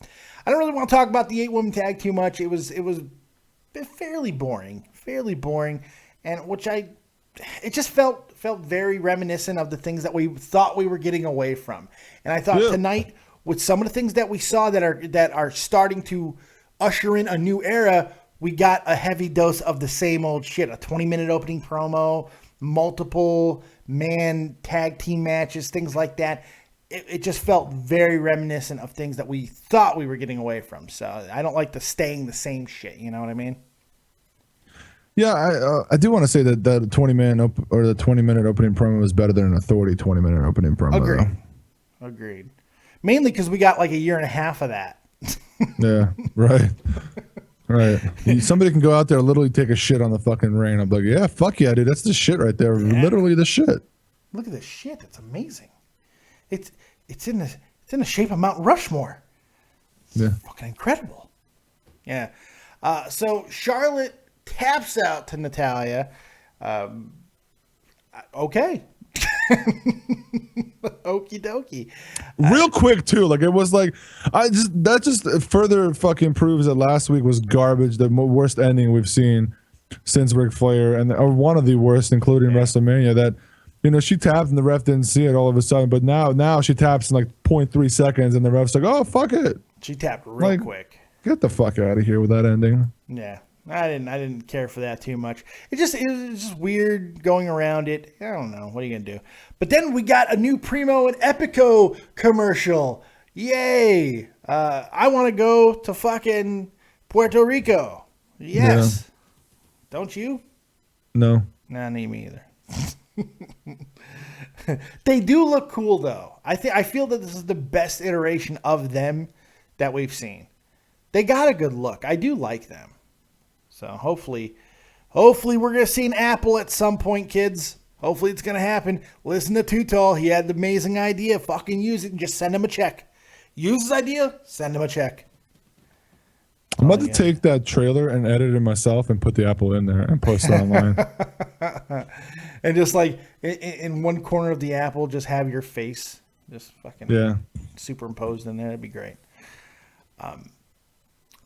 Speaker 2: I don't really want to talk about the 8-woman tag too much. It was fairly boring, and it just felt very reminiscent of the things that we thought we were getting away from. And I thought tonight, with some of the things that we saw that are starting to usher in a new era, we got a heavy dose of the same old shit. A 20-minute opening promo, multiple man tag team matches, things like that. It just felt very reminiscent of things that we thought we were getting away from. So I don't like the staying the same shit. You know what I mean?
Speaker 3: Yeah, I do want to say that the 20-minute opening promo was better than an Authority 20-minute opening promo.
Speaker 2: Agreed. Mainly because we got like a year and a half of that.
Speaker 3: Yeah, right. Right. Somebody can go out there and literally take a shit on the fucking ring. I'm like, yeah, fuck yeah, dude. That's the shit right there. Yeah. Literally the shit.
Speaker 2: Look at this shit. That's amazing. It's in the shape of Mount Rushmore. It's fucking incredible. Yeah. So Charlotte taps out to Natalya. Okay. Okie dokie.
Speaker 3: Real quick too, like it was like that just further fucking proves that last week was garbage, the worst ending we've seen since Ric Flair, or one of the worst, including WrestleMania. That she tapped and the ref didn't see it all of a sudden, but now she taps in like 0.3 seconds and the ref's like, oh fuck it.
Speaker 2: She tapped real quick.
Speaker 3: Get the fuck out of here with that ending.
Speaker 2: Yeah. I didn't care for that too much. It was just weird going around it. I don't know. What are you going to do? But then we got a new Primo and Epico commercial. Yay. I want to go to fucking Puerto Rico. Yes. Yeah. Don't you?
Speaker 3: No.
Speaker 2: Nah, me either. They do look cool though. I feel that this is the best iteration of them that we've seen. They got a good look. I do like them. So hopefully we're going to see an Apple at some point, kids. Hopefully it's going to happen. Listen to Too Tall. He had the amazing idea. Fucking use it and just send him a check. Use his idea, send him a check.
Speaker 3: I'm about to take that trailer and edit it myself and put the Apple in there and post it online.
Speaker 2: And just like in one corner of the Apple, just have your face just fucking superimposed in there. That'd be great.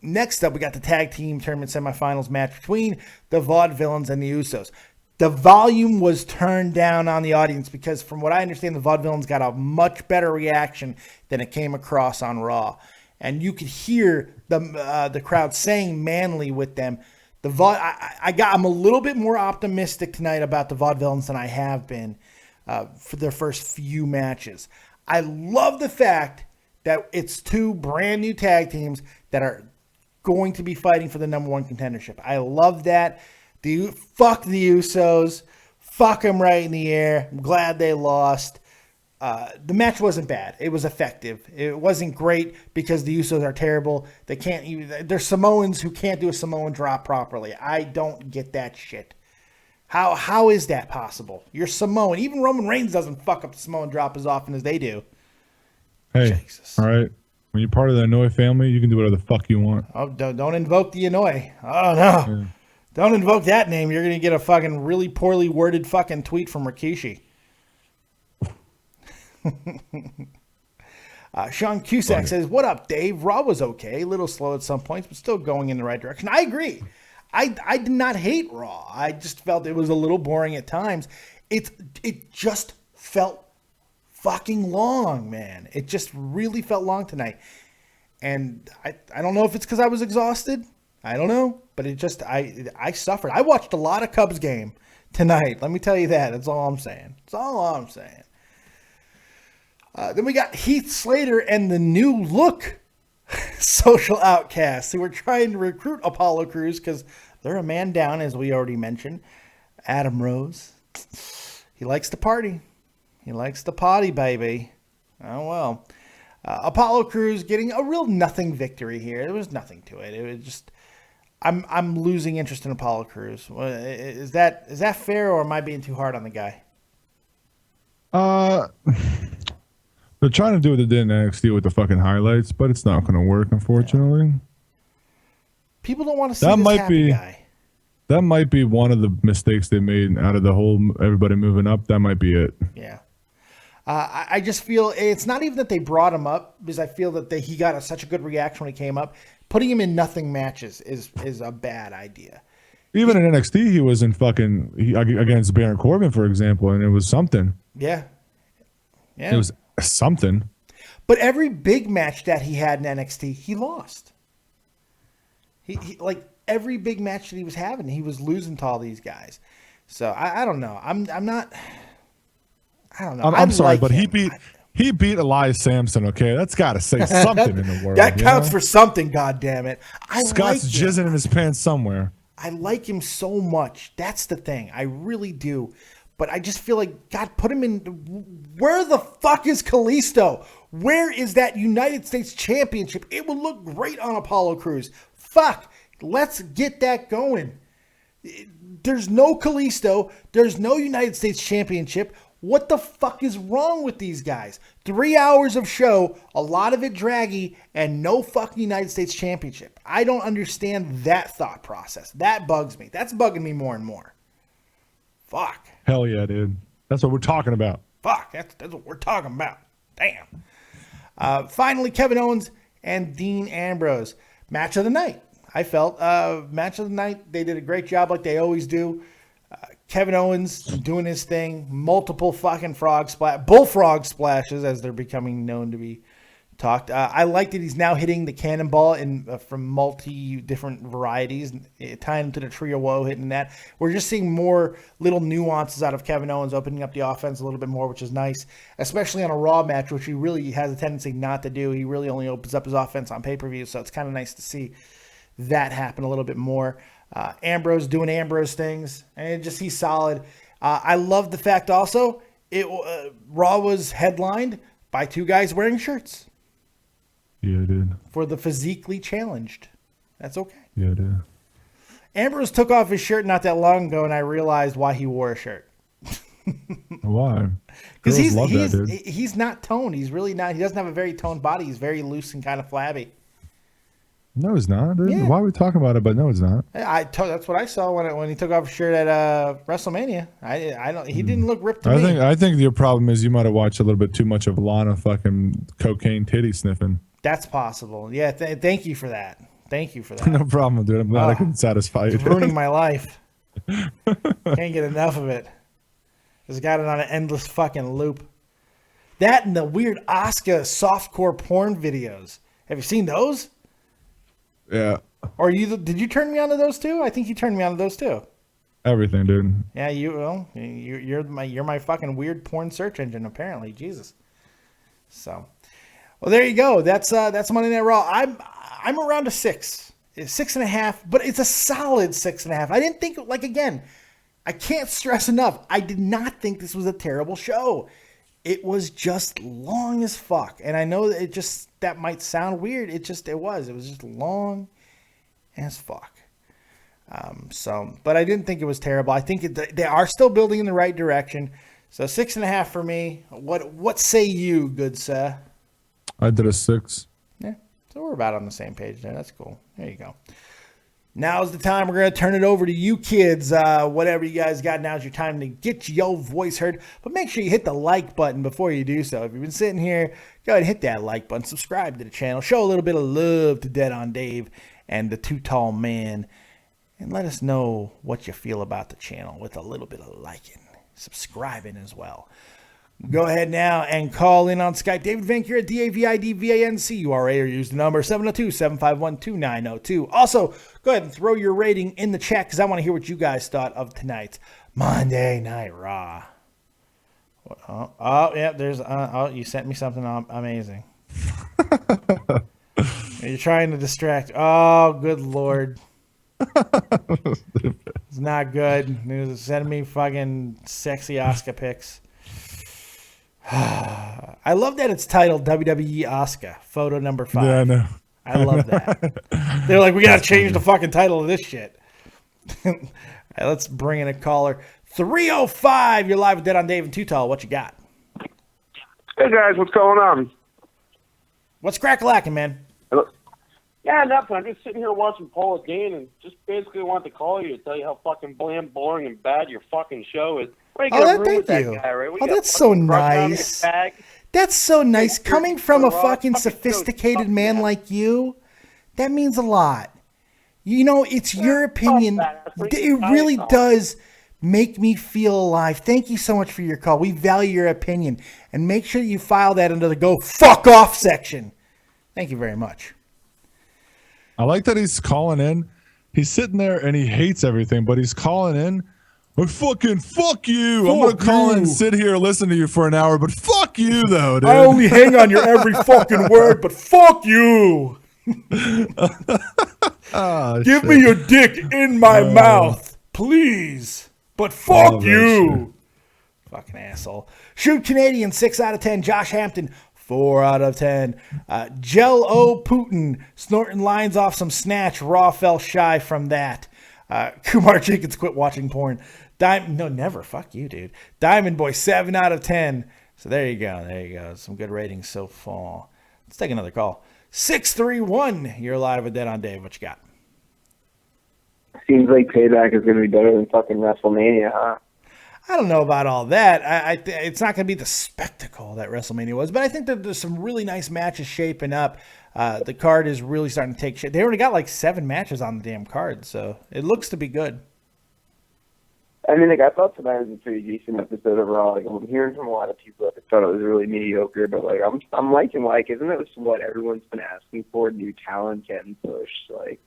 Speaker 2: Next up, we got the tag team tournament semifinals match between the Vaudevillains and the Usos. The volume was turned down on the audience because, from what I understand, the Vaudevillains got a much better reaction than it came across on Raw, and you could hear the crowd saying "manly" with them. I'm a little bit more optimistic tonight about the Vaudevillains than I have been for their first few matches. I love the fact that it's two brand new tag teams that are going to be fighting for the number one contendership. I love that. Fuck the Usos. Fuck them right in the air. I'm glad they lost. The match wasn't bad. It was effective. It wasn't great because the Usos are terrible. They're Samoans who can't do a Samoan drop properly. I don't get that shit. How is that possible? You're Samoan. Even Roman Reigns doesn't fuck up the Samoan drop as often as they do.
Speaker 3: Hey,
Speaker 2: Jesus.
Speaker 3: All right. When you're part of the Hanoi family, you can do whatever the fuck you want.
Speaker 2: Oh, don't invoke the Hanoi. Oh, no.
Speaker 3: Yeah.
Speaker 2: Don't invoke that name. You're going to get a fucking really poorly worded fucking tweet from Rikishi. Sean Cusack says, "What up, Dave? Raw was okay. A little slow at some points, but still going in the right direction." I agree. I did not hate Raw. I just felt it was a little boring at times. It just felt fucking long, man. It just really felt long tonight. And I don't know if it's because I was exhausted. I don't know. But it just, I suffered. I watched a lot of Cubs game tonight. Let me tell you that. That's all I'm saying. That's all I'm saying. Then we got Heath Slater and the new look social outcasts who are trying to recruit Apollo Crews because they're a man down, as we already mentioned. Adam Rose. He likes to party. He likes to potty, baby. Oh, well. Apollo Crews getting a real nothing victory here. There was nothing to it. It was just... I'm losing interest in Apollo Crews. Is that fair, or am I being too hard on the guy?
Speaker 3: They're trying to do what they did in NXT with the fucking highlights, but it's not going to work, unfortunately.
Speaker 2: Yeah. People don't want to see this happy guy.
Speaker 3: That might be one of the mistakes they made out of the whole everybody moving up. That might be it.
Speaker 2: Yeah. I just feel it's not even that they brought him up, because I feel that he got such a good reaction when he came up. Putting him in nothing matches is a bad idea.
Speaker 3: Even in NXT, he was in against Baron Corbin, for example, and it was something.
Speaker 2: Yeah. Yeah.
Speaker 3: It was something.
Speaker 2: But every big match that he had in NXT, he lost. He like every big match that he was having, he was losing to all these guys. So I don't know. I'm not. I don't know.
Speaker 3: I'm sorry, but he beat Elias Sampson. Okay, that's got to say something in the world.
Speaker 2: That counts for something. God damn it!
Speaker 3: Scott's jizzing in his pants somewhere.
Speaker 2: I like him so much. That's the thing. I really do. But I just feel like, God, put him in. Where the fuck is Kalisto? Where is that United States Championship? It would look great on Apollo Crews. Fuck. Let's get that going. There's no Kalisto. There's no United States Championship. What the fuck is wrong with these guys? 3 hours of show, a lot of it draggy, and no fucking United States Championship. I don't understand that thought process. That bugs me. That's bugging me more and more. Fuck.
Speaker 3: Hell yeah, dude. That's what we're talking about.
Speaker 2: Fuck. That's what we're talking about. Damn. Finally, Kevin Owens and Dean Ambrose. Match of the night. I felt match of the night. They did a great job like they always do. Kevin Owens doing his thing. Multiple fucking bullfrog splashes, as they're becoming known to be talked. I like that he's now hitting the cannonball from multi different varieties, tying him to the trio woe, hitting that. We're just seeing more little nuances out of Kevin Owens, opening up the offense a little bit more, which is nice, especially on a Raw match, which he really has a tendency not to do. He really only opens up his offense on pay-per-view, so it's kind of nice to see that happen a little bit more. Ambrose doing Ambrose things, and he's solid. I love the fact also Raw was headlined by two guys wearing shirts.
Speaker 3: Yeah, it did.
Speaker 2: For the physically challenged. That's okay.
Speaker 3: Yeah, it did.
Speaker 2: Ambrose took off his shirt not that long ago, and I realized why he wore a shirt.
Speaker 3: Why?
Speaker 2: Because he's not toned. He's really not. He doesn't have a very toned body. He's very loose and kind of flabby.
Speaker 3: No, it's not. Dude.
Speaker 2: Yeah.
Speaker 3: Why are we talking about it? But no, it's not.
Speaker 2: That's what I saw when he took off his shirt at WrestleMania. He didn't look ripped to me.
Speaker 3: I think your problem is you might have watched a little bit too much of Lana fucking cocaine titty sniffing.
Speaker 2: That's possible. Yeah. Thank you for that. Thank you for that.
Speaker 3: No problem, dude. I'm glad I couldn't satisfy you.
Speaker 2: It's ruining my life. Can't get enough of it. Just got it on an endless fucking loop. That and the weird Asuka softcore porn videos. Have you seen those?
Speaker 3: Yeah.
Speaker 2: Or did you turn me on to those too? I think you turned me on to those too.
Speaker 3: Everything, dude.
Speaker 2: Yeah, you're my fucking weird porn search engine apparently. Jesus. So, well, there you go. That's Monday Night Raw. I'm around a 6. It's 6.5, but it's a solid 6.5. I didn't think, again, I can't stress enough. I did not think this was a terrible show. It was just long as fuck. And I know that might sound weird. It was just long as fuck. But I didn't think it was terrible. I think they are still building in the right direction. So 6.5 for me. What say you, good sir?
Speaker 3: I did a 6.
Speaker 2: Yeah, so we're about on the same page there. That's cool. There you go. Now's the time we're going to turn it over to you kids. Whatever you guys got, now's your time to get your voice heard. But make sure you hit the like button before you do so. If you've been sitting here, go ahead and hit that like button. Subscribe to the channel. Show a little bit of love to Dead on Dave and the Too Tall Man. And let us know what you feel about the channel with a little bit of liking. Subscribing as well. Go ahead now and call in on Skype. David Vancura, DAVIDVANCURA, or use the number 702-751-2902. Also, go ahead and throw your rating in the chat because I want to hear what you guys thought of tonight's Monday Night Raw. Yeah, there's. You sent me something amazing. You're trying to distract. Oh, good Lord. It's not good. It's sending me fucking sexy Oscar pics. I love that it's titled WWE Oscar, photo number 5.
Speaker 3: Yeah, I know.
Speaker 2: I love that. They're like, we got to change the fucking title of this shit. All right, let's bring in a caller. 305, you're live with Dead on Dave and Too Tall. What you got?
Speaker 4: Hey, guys, what's going on?
Speaker 2: What's crack-a-lacking, man?
Speaker 4: Yeah, nothing. I'm just sitting here watching Paul again and just basically wanted to call you to tell you how fucking bland, boring, and bad your fucking show is.
Speaker 2: Thank you. Oh, that's so nice. That's so nice. Coming from a fucking sophisticated man like you, that means a lot. You know, it's your opinion. It really does make me feel alive. Thank you so much for your call. We value your opinion. And make sure you file that under the go fuck off section. Thank you very much.
Speaker 3: I like that he's calling in. He's sitting there and he hates everything, but he's calling in. Like, fucking fuck you. I'm going to call in and sit here and listen to you for an hour, but fuck you, though, dude.
Speaker 2: I only hang on your every fucking word, but fuck you. Give me your dick in my mouth, please. But fuck you. Fucking asshole. Shoot Canadian, 6 out of 10. Josh Hampton, 4 out of 10. Jell-O Putin, snorting lines off some snatch. Raw fell shy from that. Kumar Jenkins, quit watching porn. No, never. Fuck you, dude. Diamond Boy, 7 out of 10. So there you go. There you go. Some good ratings so far. Let's take another call. 631. You're live with Dead on Dave. What you got?
Speaker 4: Seems like Payback is going to be better than fucking WrestleMania, huh?
Speaker 2: I don't know about all that. It's not going to be the spectacle that WrestleMania was, but I think that there's some really nice matches shaping up. The card is really starting to take shape. They already got like 7 matches on the damn card, so it looks to be good.
Speaker 4: I mean, like, I thought tonight was a pretty decent episode of Raw. Like, I'm hearing from a lot of people that thought it was really mediocre, but like, I'm liking, like, isn't it what everyone's been asking for? New talent getting pushed, like.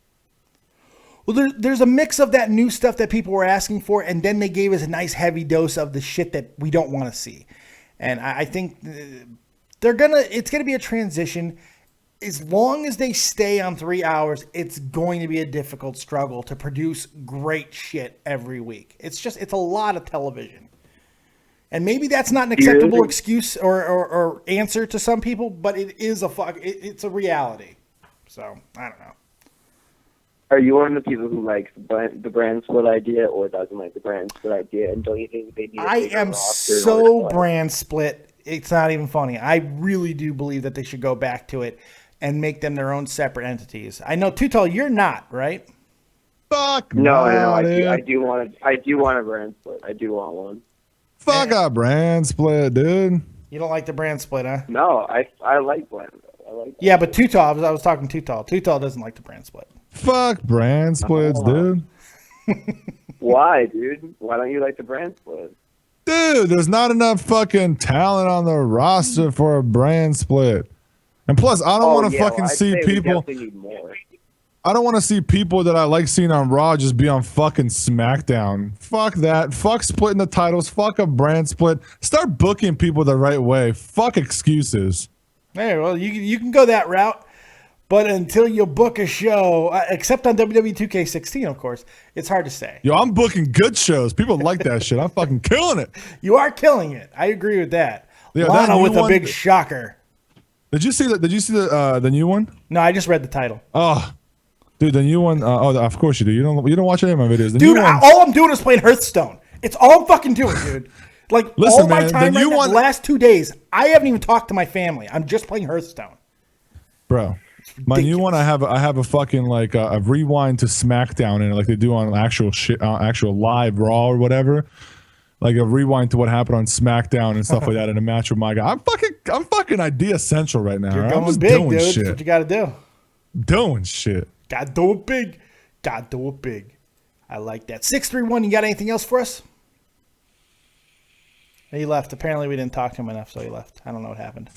Speaker 2: Well, there's a mix of that new stuff that people were asking for, and then they gave us a nice heavy dose of the shit that we don't want to see. And I think it's gonna be a transition. As long as they stay on 3 hours, it's going to be a difficult struggle to produce great shit every week. It's a lot of television. And maybe that's not an acceptable excuse or answer to some people, but it is it's a reality. So, I don't know.
Speaker 4: Are you one of the people who likes the brand split idea or doesn't like the brand split idea? And don't you think they need
Speaker 2: I am so brand split. It's not even funny. I really do believe that they should go back to it and make them their own separate entities. I know, Too Tall, you're not, right?
Speaker 3: Fuck
Speaker 4: no. I do want a brand split. I do want one.
Speaker 3: Fuck a brand split, dude.
Speaker 2: You don't like the brand split, huh?
Speaker 4: No, I like brand.
Speaker 2: Yeah, but Too Tall, I was talking Too Tall. Too Tall doesn't like the brand split.
Speaker 3: Fuck brand splits, dude.
Speaker 4: Why, dude? Why don't you like the brand split?
Speaker 3: Dude, there's not enough fucking talent on the roster for a brand split. And plus, I don't want to fucking see people. I don't want to see people that I like seeing on Raw just be on fucking SmackDown. Fuck that. Fuck splitting the titles. Fuck a brand split. Start booking people the right way. Fuck excuses.
Speaker 2: Hey, well, you can go that route. But until you book a show, except on WWE 2K16, of course, it's hard to say.
Speaker 3: Yo, I'm booking good shows. People like that shit. I'm fucking killing it.
Speaker 2: You are killing it. I agree with that.
Speaker 3: Yeah,
Speaker 2: Lana with a big shocker.
Speaker 3: Did you see that? Did you see the new one?
Speaker 2: No, I just read the title.
Speaker 3: Oh, Dude, the new one. Of course you do. You don't watch any of my videos. The
Speaker 2: Dude,
Speaker 3: new one,
Speaker 2: all I'm doing is playing Hearthstone. It's all I'm fucking doing, dude. Like,
Speaker 3: Listen,
Speaker 2: all my
Speaker 3: man,
Speaker 2: time
Speaker 3: the new
Speaker 2: right now,
Speaker 3: one-
Speaker 2: the last 2 days, I haven't even talked to my family. I'm just playing Hearthstone.
Speaker 3: bro. My new one, I have a fucking like a rewind to SmackDown in it, like they do on actual shit, actual live Raw or whatever. Like a rewind to what happened on SmackDown and stuff like that in a match with my guy. I'm fucking idea central right now.
Speaker 2: You're
Speaker 3: right?
Speaker 2: going
Speaker 3: I'm just
Speaker 2: big,
Speaker 3: doing
Speaker 2: dude. That's
Speaker 3: shit.
Speaker 2: what you got to do.
Speaker 3: Doing shit.
Speaker 2: Got to do it big. Got to do it big. I like that. 631, you got anything else for us? He left. Apparently, we didn't talk to him enough, so he left. I don't know what happened.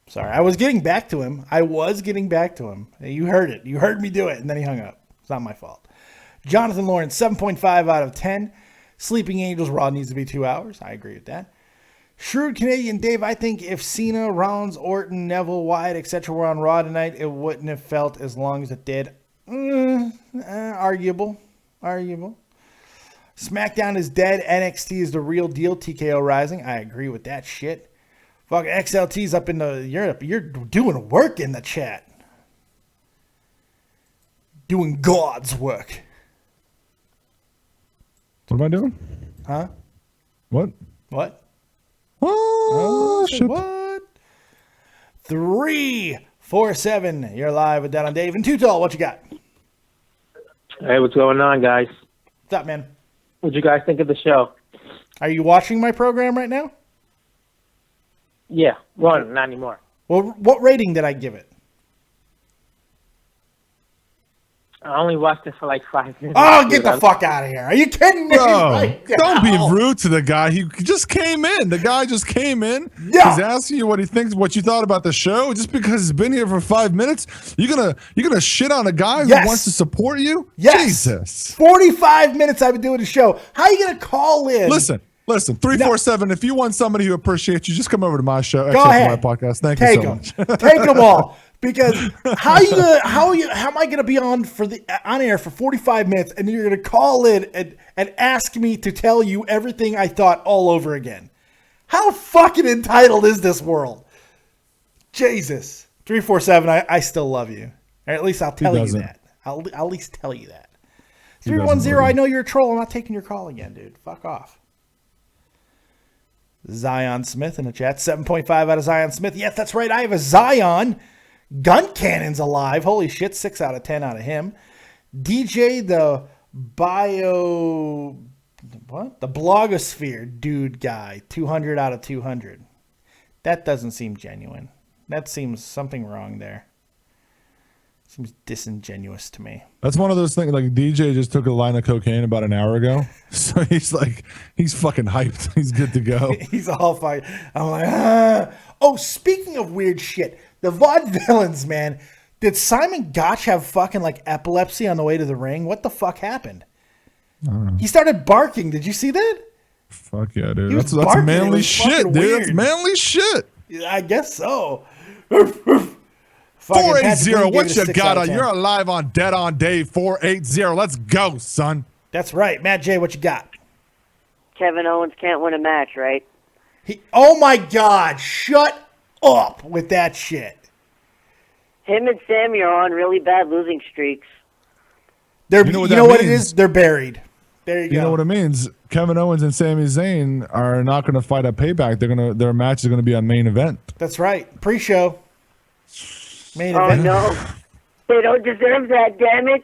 Speaker 2: Sorry. I was getting back to him. You heard it. You heard me do it, and then he hung up. It's not my fault. Jonathan Lawrence, 7.5 out of 10. Sleeping Angels Raw needs to be 2 hours. I agree with that. Shrewd Canadian Dave, I think if Cena, Rollins, Orton, Neville, Wyatt, etc. were on Raw tonight, it wouldn't have felt as long as it did. Arguable. SmackDown is dead. NXT is the real deal. TKO rising. I agree with that shit. Fuck, XLT's up in the Europe. You're doing work in the chat. Doing God's work.
Speaker 3: What am I doing?
Speaker 2: Huh?
Speaker 3: What?
Speaker 2: What?
Speaker 3: Oh, shit.
Speaker 2: What? 347. You're live with Down on Dave. And Too Tall, what you got?
Speaker 5: Hey, what's going on, guys?
Speaker 2: What's up, man?
Speaker 5: What'd you guys think of the show?
Speaker 2: Are you watching my program right now?
Speaker 5: Yeah, well, not anymore.
Speaker 2: Well, what rating did I give it?
Speaker 5: I only watched it for like 5 minutes.
Speaker 2: Oh, get the fuck out of here. Are you kidding me?
Speaker 3: Bro,
Speaker 2: Right
Speaker 3: don't be
Speaker 2: now?
Speaker 3: rude to the guy. He just came in. The guy just came in.
Speaker 2: Yeah.
Speaker 3: He's asking you what he thinks, what you thought about the show. Just because he's been here for 5 minutes, you're gonna shit on a guy who
Speaker 2: Yes.
Speaker 3: wants to support you?
Speaker 2: Yes.
Speaker 3: Jesus.
Speaker 2: 45 minutes I've been doing the show. How are you going to call in?
Speaker 3: Listen, 347. If you want somebody who appreciates you, just come over to my show.
Speaker 2: Go ahead.
Speaker 3: My podcast. Thank
Speaker 2: Take
Speaker 3: you so
Speaker 2: them.
Speaker 3: much.
Speaker 2: Take them all. Because how am I going to be on air for 45 minutes and you're going to call in and ask me to tell you everything I thought all over again? How fucking entitled is this world? Jesus. 347, I still love you. Or at least I'll tell you
Speaker 3: doesn't?
Speaker 2: that. I'll at least tell you that.
Speaker 3: He doesn't
Speaker 2: 310,
Speaker 3: love you.
Speaker 2: I know you're a troll. I'm not taking your call again, dude. Fuck off. Zion Smith in the chat. 7.5 out of Zion Smith. Yes, that's right. I have a Zion. Gun Cannon's alive. Holy shit. 6 out of 10 out of him. DJ the the blogosphere dude guy. 200 out of 200. That doesn't seem genuine. That seems something wrong there. Seems disingenuous to me.
Speaker 3: That's one of those things. Like DJ just took a line of cocaine about an hour ago, so he's fucking hyped. He's good to go.
Speaker 2: He's all fine. I'm like, ah. Oh, speaking of weird shit, the Vaudevillains, man. Did Simon Gotch have fucking like epilepsy on the way to the ring? What the fuck happened? He started barking. Did you see that?
Speaker 3: Fuck yeah, dude.
Speaker 2: He was
Speaker 3: That's
Speaker 2: barking. It
Speaker 3: manly
Speaker 2: was
Speaker 3: shit,
Speaker 2: fucking
Speaker 3: dude.
Speaker 2: weird.
Speaker 3: That's manly shit.
Speaker 2: I guess so.
Speaker 3: 480, what you got on?
Speaker 2: on?
Speaker 3: You're alive on Dead on Dave 480. Let's go, son.
Speaker 2: That's right. Matt J, what you got?
Speaker 6: Kevin Owens can't win a match, right?
Speaker 2: Oh my God, shut up with that shit.
Speaker 6: Him and Sammy are on really bad losing streaks.
Speaker 2: You
Speaker 3: You know
Speaker 2: know
Speaker 3: what
Speaker 2: what,
Speaker 3: that
Speaker 2: it
Speaker 3: means?
Speaker 2: is? They're buried. There you go.
Speaker 3: You know what it means? Kevin Owens and Sami Zayn are not going to fight at Payback. Their match is going to be on main event.
Speaker 2: That's right. Pre-show. Main
Speaker 6: Oh,
Speaker 2: event.
Speaker 6: no. They don't deserve that, damn it.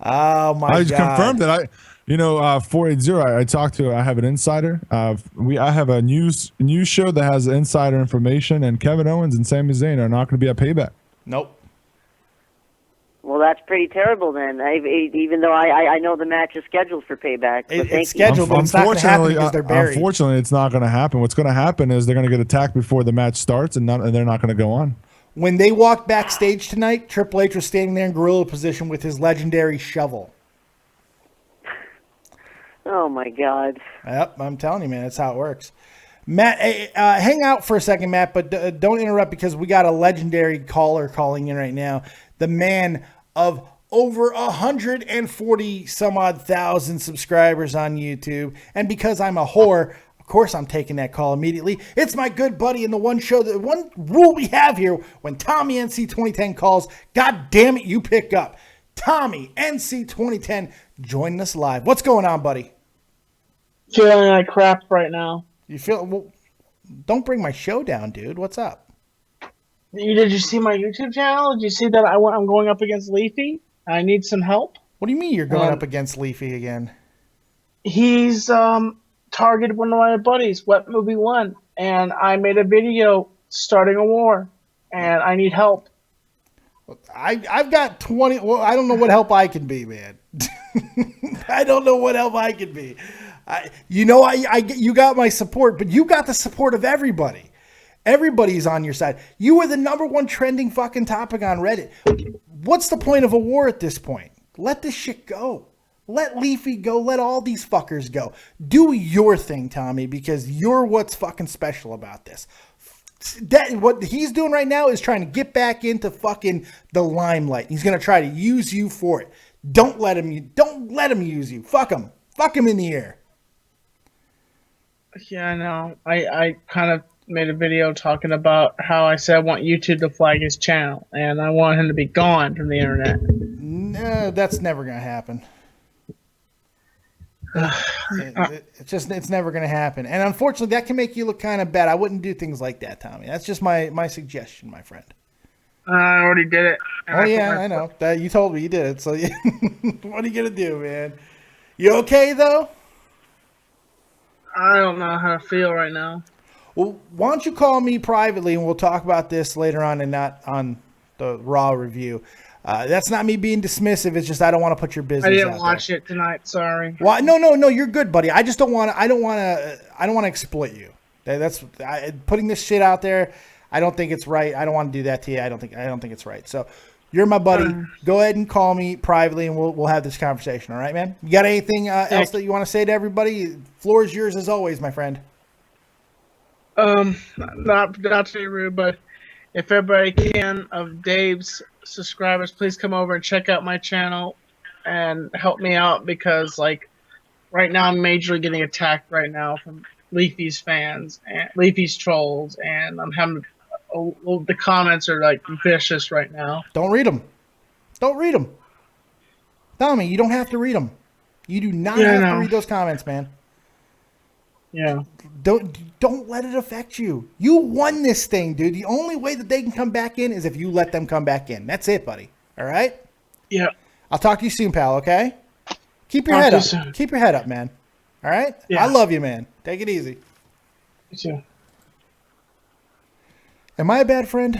Speaker 2: Oh my
Speaker 3: I
Speaker 2: God.
Speaker 3: confirmed that 480. I talked to. I have an insider. I have a news show that has insider information, and Kevin Owens and Sami Zayn are not going to be at Payback.
Speaker 2: Nope.
Speaker 6: Well, that's pretty terrible then. Even though I know the match is scheduled for Payback. But
Speaker 2: It's scheduled, but it's not going to happen because they're buried.
Speaker 3: Unfortunately, it's not going to happen. What's going to happen is they're going to get attacked before the match starts, and they're not going to go on.
Speaker 2: When they walked backstage tonight, Triple H was standing there in gorilla position with his legendary shovel.
Speaker 6: Oh, my God.
Speaker 2: Yep, I'm telling you, man, that's how it works. Matt, hang out for a second, Matt, but don't interrupt because we got a legendary caller calling in right now. The man of over 140 some odd thousand subscribers on YouTube. And because I'm a whore, of course I'm taking that call immediately. It's my good buddy and the one rule we have here, when Tommy NC 2010 calls, God damn it, you pick up. Tommy NC 2010 joining us live. What's going on, buddy?
Speaker 7: Feeling like crap right now.
Speaker 2: You feel, well, don't bring my show down, dude. What's up?
Speaker 7: Did you see my YouTube channel? Did you see that I'm going up against Leafy? I need some help.
Speaker 2: What do you mean you're going up against Leafy again?
Speaker 7: He's targeted one of my buddies, Wet Movie 1, and I made a video starting a war, and I need help.
Speaker 2: I've got 20. Well, I don't know what help I can be, man. I don't know what help I can be. You got my support, but you got the support of everybody. Everybody's on your side. You were the #1 trending fucking topic on Reddit. What's the point of a war at this point? Let this shit go. Let Leafy go. Let all these fuckers go. Do your thing, Tommy, because you're what's fucking special about this. What he's doing right now is trying to get back into fucking the limelight. He's going to try to use you for it. Don't let him use you. Fuck him. Fuck him in the air.
Speaker 7: Yeah, I know. I kind of made a video talking about how I said I want YouTube to flag his channel, and I want him to be gone from the internet.
Speaker 2: No, that's never going to happen. It's never going to happen. And unfortunately, that can make you look kind of bad. I wouldn't do things like that, Tommy. That's just my suggestion, my friend.
Speaker 7: I already did it.
Speaker 2: Oh, yeah, I know. You told me you did it. So what are you going to do, man? You okay, though?
Speaker 7: I don't know how to feel right now.
Speaker 2: Well, why don't you call me privately, and we'll talk about this later on and not on the Raw review. That's not me being dismissive. It's just I don't want to put your business.
Speaker 7: I didn't watch it tonight. Sorry.
Speaker 2: Well, no. You're good, buddy. I just don't want to. I don't want to exploit you. Putting this shit out there. I don't think it's right. I don't want to do that to you. I don't think it's right. So, you're my buddy. Go ahead and call me privately, and we'll have this conversation. All right, man. You got anything else that you want to say to everybody? Floor is yours as always, my friend.
Speaker 7: Not to be rude, but if everybody can of Dave's subscribers, please come over and check out my channel and help me out, because like right now I'm majorly getting attacked right now from Leafy's fans and Leafy's trolls, and I'm having the comments are like vicious right now.
Speaker 2: Don't read them. Tommy, you don't have to read them. You do not have to read those comments, man.
Speaker 7: Yeah.
Speaker 2: Don't let it affect you. You won this thing, dude. The only way that they can come back in is if you let them come back in. That's it, buddy. All right?
Speaker 7: Yeah.
Speaker 2: I'll talk to you soon, pal, okay? Keep your head up. Keep your head up, man. All right? Yeah. I love you, man. Take it easy.
Speaker 7: You too.
Speaker 2: Am I a bad friend?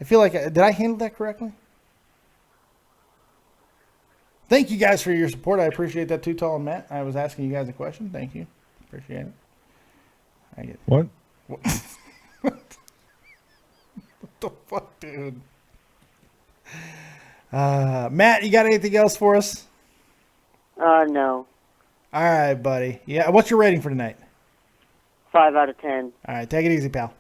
Speaker 2: I feel like, did I handle that correctly? Thank you guys for your support. I appreciate that, Too Tall and Matt. I was asking you guys a question. Thank you. Appreciate it.
Speaker 3: What?
Speaker 2: What the fuck, dude? Matt, you got anything else for us?
Speaker 6: No.
Speaker 2: All right, buddy. Yeah, what's your rating for tonight?
Speaker 6: 5 out of 10.
Speaker 2: All right, take it easy, pal.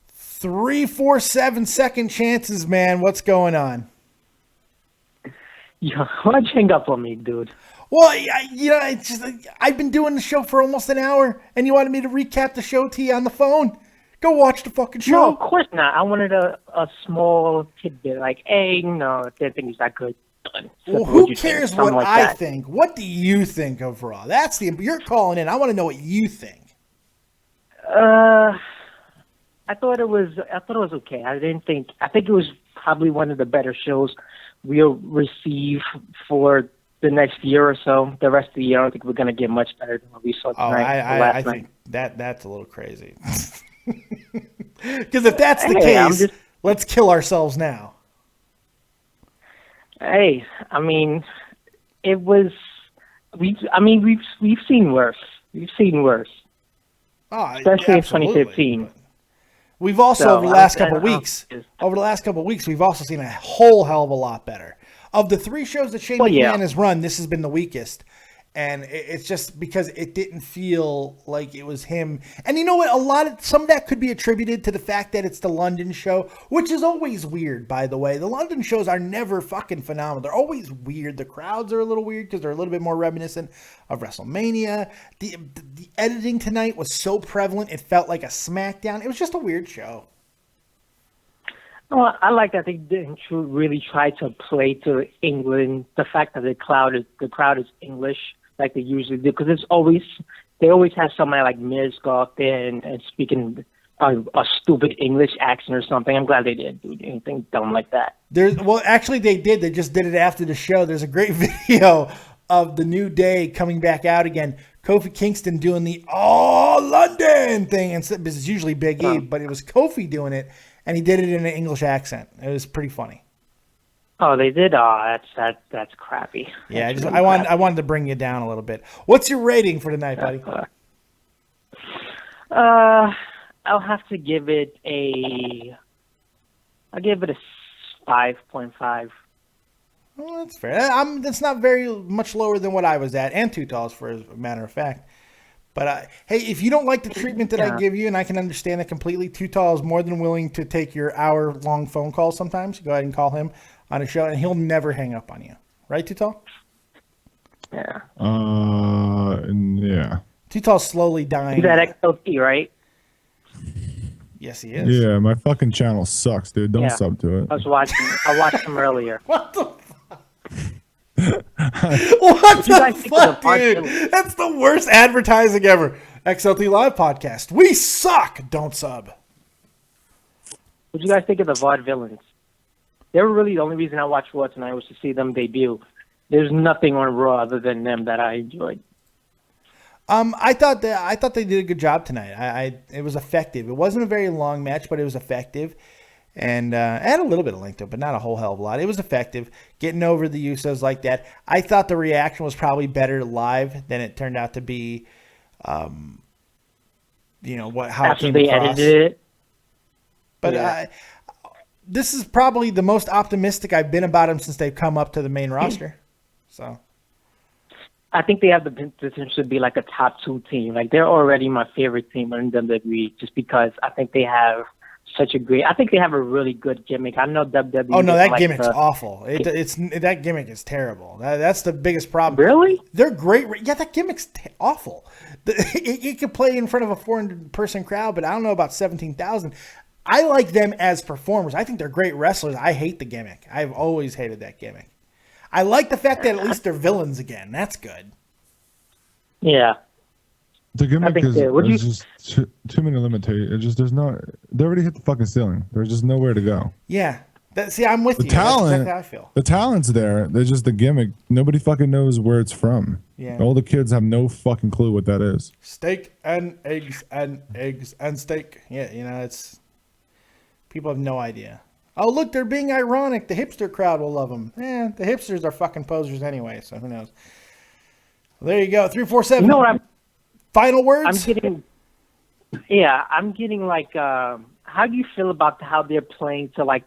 Speaker 2: 3, 4, 7 second chances, man. What's going on?
Speaker 5: Yo, why'd you hang up on me, dude?
Speaker 2: Well, I've been doing the show for almost an hour, and you wanted me to recap the show to you on the phone. Go watch the fucking show.
Speaker 5: No, of course not. I wanted a small tidbit, like, hey, no, if that thing is that good.
Speaker 2: Well, who cares what I think? What do you think of Raw? You're calling in. I want to know what you think.
Speaker 5: I thought it was okay. I think it was probably one of the better shows we'll receive for the next year or so. The rest of the year, I don't think we're going to get much better than what we saw tonight.
Speaker 2: I think that's a little crazy. Because if that's the case, let's kill ourselves now.
Speaker 5: Hey, I mean, it was. We've seen worse. We've seen worse. Especially in 2015.
Speaker 2: We've also over the last couple of weeks, we've also seen a whole hell of a lot better. Of the 3 shows that Shane McMahon has run, this has been the weakest. And it's just because it didn't feel like it was him. And you know what? Some of that could be attributed to the fact that it's the London show, which is always weird, by the way. The London shows are never fucking phenomenal. They're always weird. The crowds are a little weird because they're a little bit more reminiscent of WrestleMania. The editing tonight was so prevalent, it felt like a SmackDown. It was just a weird show.
Speaker 5: Well, I like that they didn't really try to play to England, the fact that the crowd is English, like they usually do, because they always have somebody like Miz go out there and speaking a stupid English accent or something. I'm glad they didn't do anything dumb like that.
Speaker 2: Actually, they did. They just did it after the show. There's a great video of the New Day coming back out again. Kofi Kingston doing the London thing, and it's usually Big E, but it was Kofi doing it, and he did it in an English accent. It was pretty funny.
Speaker 5: Oh, they did. Oh, that's crappy.
Speaker 2: Yeah, I wanted to bring you down a little bit. What's your rating for tonight, buddy?
Speaker 5: I'll have to give it a 5.5.
Speaker 2: Well, that's fair. That's not very much lower than what I was at, and Too Talls, for a matter of fact. But hey, if you don't like the treatment that I give you, and I can understand it completely, Too Tall is more than willing to take your hour-long phone call sometimes. Go ahead and call him on a show, and he'll never hang up on you. Right, Too Tall?
Speaker 5: Yeah.
Speaker 3: Yeah.
Speaker 2: Too Tall's slowly dying.
Speaker 5: He's at XLT, right?
Speaker 2: Yes, he is.
Speaker 3: Yeah, my fucking channel sucks, dude. Don't sub to it.
Speaker 5: I watched him earlier.
Speaker 2: What the fuck? What the fuck, dude? That's the worst advertising ever. XLT Live Podcast. We suck. Don't sub.
Speaker 5: What do you guys think of the Vaudevillains? They were really the only reason I watched Raw tonight was to see them debut. There's nothing on Raw other than them that I enjoyed.
Speaker 2: I thought they did a good job tonight. It was effective. It wasn't a very long match, but it was effective. And had a little bit of length to it, but not a whole hell of a lot. It was effective, getting over the Usos like that. I thought the reaction was probably better live than it turned out to be. How it came
Speaker 5: they
Speaker 2: across.
Speaker 5: Edited it.
Speaker 2: But this is probably the most optimistic I've been about them since they've come up to the main roster. So
Speaker 5: I think they have the potential to be like a top 2 team. Like they're already my favorite team in WWE, just because I think they have I think they have a really good gimmick. I know WWE.
Speaker 2: Oh no, that gimmick's awful. That gimmick is terrible. That's the biggest problem.
Speaker 5: Really?
Speaker 2: They're great. Yeah, that gimmick's awful. It could play in front of a 400-person crowd, but I don't know about 17,000. I like them as performers. I think they're great wrestlers. I hate the gimmick. I've always hated that gimmick. I like the fact that at least they're villains again. That's good.
Speaker 5: Yeah.
Speaker 3: The gimmick is too many limitations. They already hit the fucking ceiling. There's just nowhere to go.
Speaker 2: Yeah. I'm with you.
Speaker 3: Talent,
Speaker 2: that's exactly how I feel.
Speaker 3: The talent's there. They're just the gimmick. Nobody fucking knows where it's from.
Speaker 2: Yeah.
Speaker 3: All the kids have no fucking clue what that is.
Speaker 2: Steak and eggs and steak. Yeah, it's people have no idea. Oh, look, they're being ironic. The hipster crowd will love them. The hipsters are fucking posers anyway, so who knows? Well, there you go. 347.
Speaker 5: You know what
Speaker 2: Final words?
Speaker 5: I'm getting like, how do you feel about how they're playing to like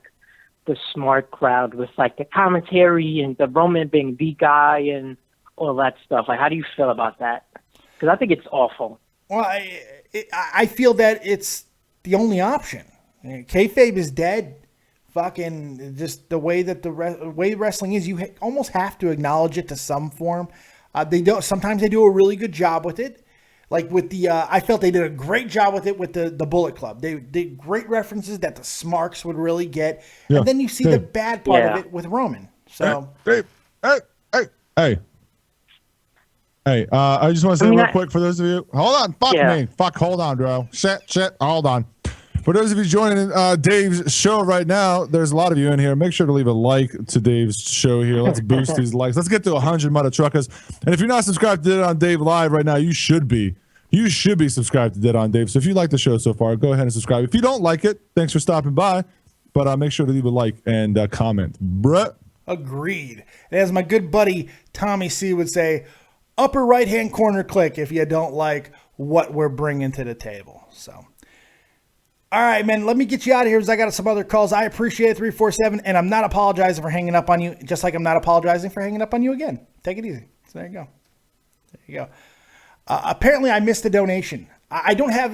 Speaker 5: the smart crowd with like the commentary and the Roman being the guy and all that stuff? Like, how do you feel about that? Because I think it's awful.
Speaker 2: Well, I feel that it's the only option. Kayfabe is dead. Fucking just the way that way wrestling is, you almost have to acknowledge it to some form. Sometimes they do a really good job with it. Like with I felt they did a great job with it with the Bullet Club. They did great references that the Smarks would really get.
Speaker 3: Yeah.
Speaker 2: And then you see the bad part of it with Roman. So
Speaker 3: Hey. I just want to say real quick for those of you. Hold on. Fuck me. Hold on, bro. Shit. Hold on. For those of you joining Dave's show right now, there's a lot of you in here. Make sure to leave a like to Dave's show here. Let's boost these likes. Let's get to 100 mother truckers. And if you're not subscribed to Dead on Dave Live right now, you should be. You should be subscribed to Dead on Dave. So if you like the show so far, go ahead and subscribe. If you don't like it, thanks for stopping by. But make sure to leave a like and comment. Bruh.
Speaker 2: Agreed. And as my good buddy Tommy C would say, upper right-hand corner click if you don't like what we're bringing to the table. So. All right, man, let me get you out of here because I got some other calls. I appreciate it, 347, and I'm not apologizing for hanging up on you, just like I'm not apologizing for hanging up on you again. Take it easy. So there you go. There you go. Apparently, I missed the donation. I don't have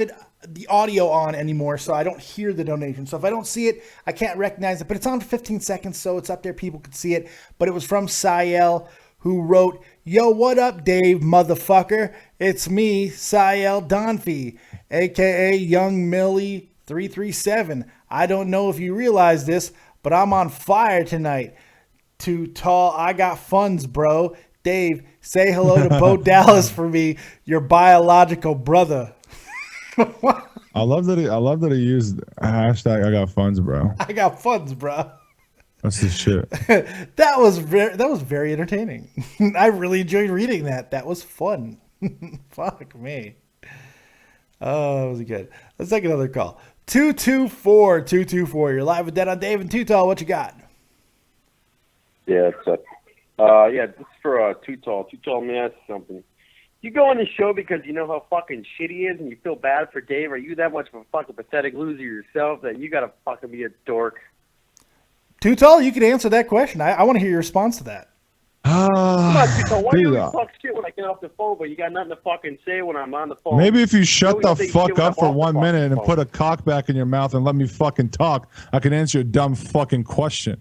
Speaker 2: the audio on anymore, so I don't hear the donation. So if I don't see it, I can't recognize it. But it's on for 15 seconds, so it's up there. People can see it. But it was from Sayel, who wrote, "Yo, what up, Dave, motherfucker? It's me, Sayel Donfi, a.k.a. Young Millie 337. I don't know if you realize this, but I'm on fire tonight. Too tall, I got funds, bro. Dave, say hello to Bo Dallas for me, your biological brother."
Speaker 3: I love that he used hashtag I got funds, bro.
Speaker 2: I got funds, bro.
Speaker 3: That's the shit.
Speaker 2: That was very entertaining. I really enjoyed reading that. That was fun. Fuck me. Oh, that was good. Let's take another call. 224-224. You're live with Dead on Dave and Too Tall. What you got?
Speaker 8: Yeah, it's this is for Too Tall. Too Tall, let me ask you something. You go on the show because you know how fucking shit he is and you feel bad for Dave? Are you that much of a fucking pathetic loser yourself that you gotta fucking be a dork?
Speaker 2: Too Tall, you can answer that question. I want to hear your response to that.
Speaker 8: Come on, Too Tall. Why do you always talk shit when I get off the phone, but you got nothing to fucking say when I'm on the phone?
Speaker 3: Maybe if you shut the
Speaker 8: say
Speaker 3: fuck
Speaker 8: shit when
Speaker 3: up
Speaker 8: I'm
Speaker 3: for
Speaker 8: off the
Speaker 3: 1
Speaker 8: fucking
Speaker 3: minute and
Speaker 8: phone.
Speaker 3: put a cock back in your mouth and let me fucking talk, I can answer your dumb fucking question.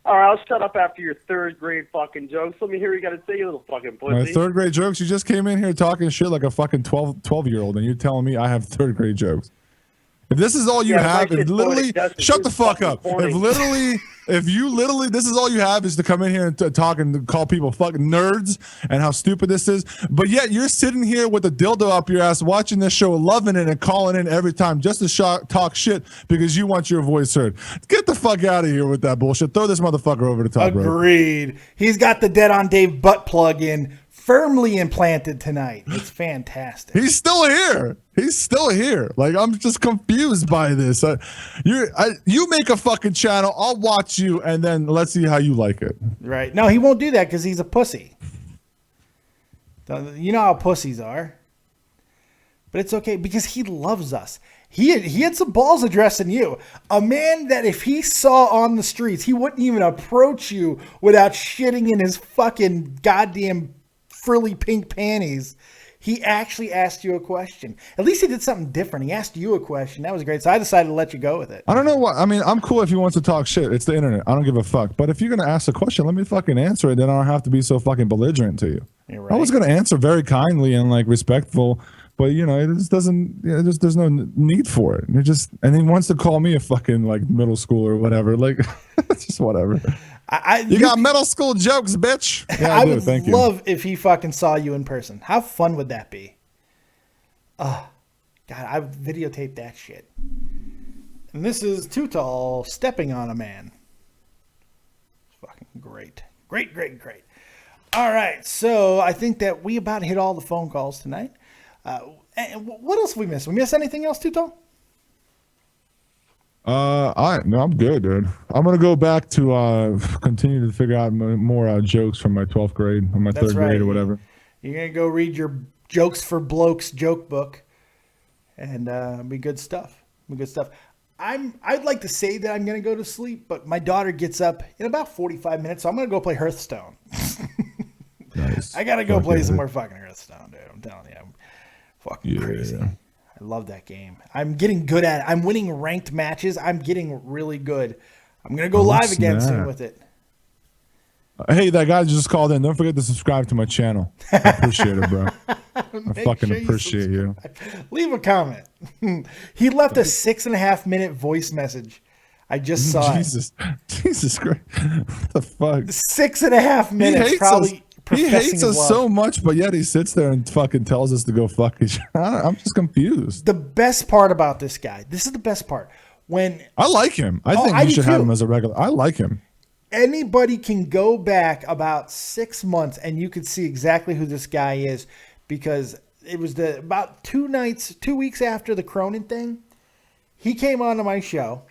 Speaker 8: All right, I'll shut up after your third grade fucking jokes. Let me hear what you got to say, you little fucking pussy.
Speaker 3: My third grade jokes? You just came in here talking shit like a fucking 12-year-old and you're telling me I have third grade jokes. If this is all you have, if literally, shut the fuck up. If you literally, this is all you have is to come in here and talk and call people fucking nerds and how stupid this is. But yet you're sitting here with a dildo up your ass, watching this show, loving it and calling in every time just to talk shit because you want your voice heard. Get the fuck out of here with that bullshit. Throw this motherfucker over the top, bro.
Speaker 2: Agreed. He's got the Dead on Dave butt plug in firmly implanted tonight. It's fantastic.
Speaker 3: He's still here. He's still here. Like, I'm just confused by this. You make a fucking channel. I'll watch you, and then let's see how you like it.
Speaker 2: Right. No, he won't do that because he's a pussy. You know how pussies are. But it's okay because he loves us. He had some balls addressing you. A man that if he saw on the streets, he wouldn't even approach you without shitting in his fucking goddamn frilly pink panties. He actually asked you a question. At least he did something different. He asked you a question. That was great. So I decided to let you go with it.
Speaker 3: I don't know what. I mean, I'm cool if he wants to talk shit. It's the internet. I don't give a fuck. But if you're going to ask a question, let me fucking answer it. Then I don't have to be so fucking belligerent to you.
Speaker 2: You're right.
Speaker 3: I was going to answer very kindly and like respectful. But you know, it just doesn't. There's no need for it. And he wants to call me a fucking like middle school or whatever. Like, it's just whatever. You got middle school jokes, bitch. Yeah,
Speaker 2: I would love if he fucking saw you in person. How fun would that be? Oh, God, I would videotape that shit. And this is Too Tall stepping on a man. Fucking great. Great. All right, so I think that we about hit all the phone calls tonight. And what else we missed? We miss anything else, Too Tall?
Speaker 3: I'm good, dude. I'm gonna go back to continue to figure out more jokes from my 12th grade or my third grade or whatever.
Speaker 2: You're gonna go read your Jokes for Blokes joke book, and be good stuff. I'd like to say that I'm gonna go to sleep, but my daughter gets up in about 45 minutes, so I'm gonna go play Hearthstone.
Speaker 3: Nice.
Speaker 2: I gotta go play some more fucking Hearthstone, dude. I'm telling you, I'm fucking crazy. I love that game. I'm getting good at it. I'm winning ranked matches. I'm getting really good. I'm going to go live again soon with it.
Speaker 3: Hey, that guy just called in. Don't forget to subscribe to my channel. I appreciate it, bro. I fucking appreciate you.
Speaker 2: Leave a comment. He left a 6.5 minute voice message. I just saw
Speaker 3: Jesus Christ. What the fuck?
Speaker 2: 6.5 minutes. Probably.
Speaker 3: He hates us so much, but yet he sits there and fucking tells us to go fuck each other. I'm just confused.
Speaker 2: The best part about this guy, this is the best part. When
Speaker 3: I like him. I think we should have him as a regular. I like him.
Speaker 2: Anybody can go back about 6 months and you could see exactly who this guy is, because it was about 2 weeks after the Cronin thing. He came onto my show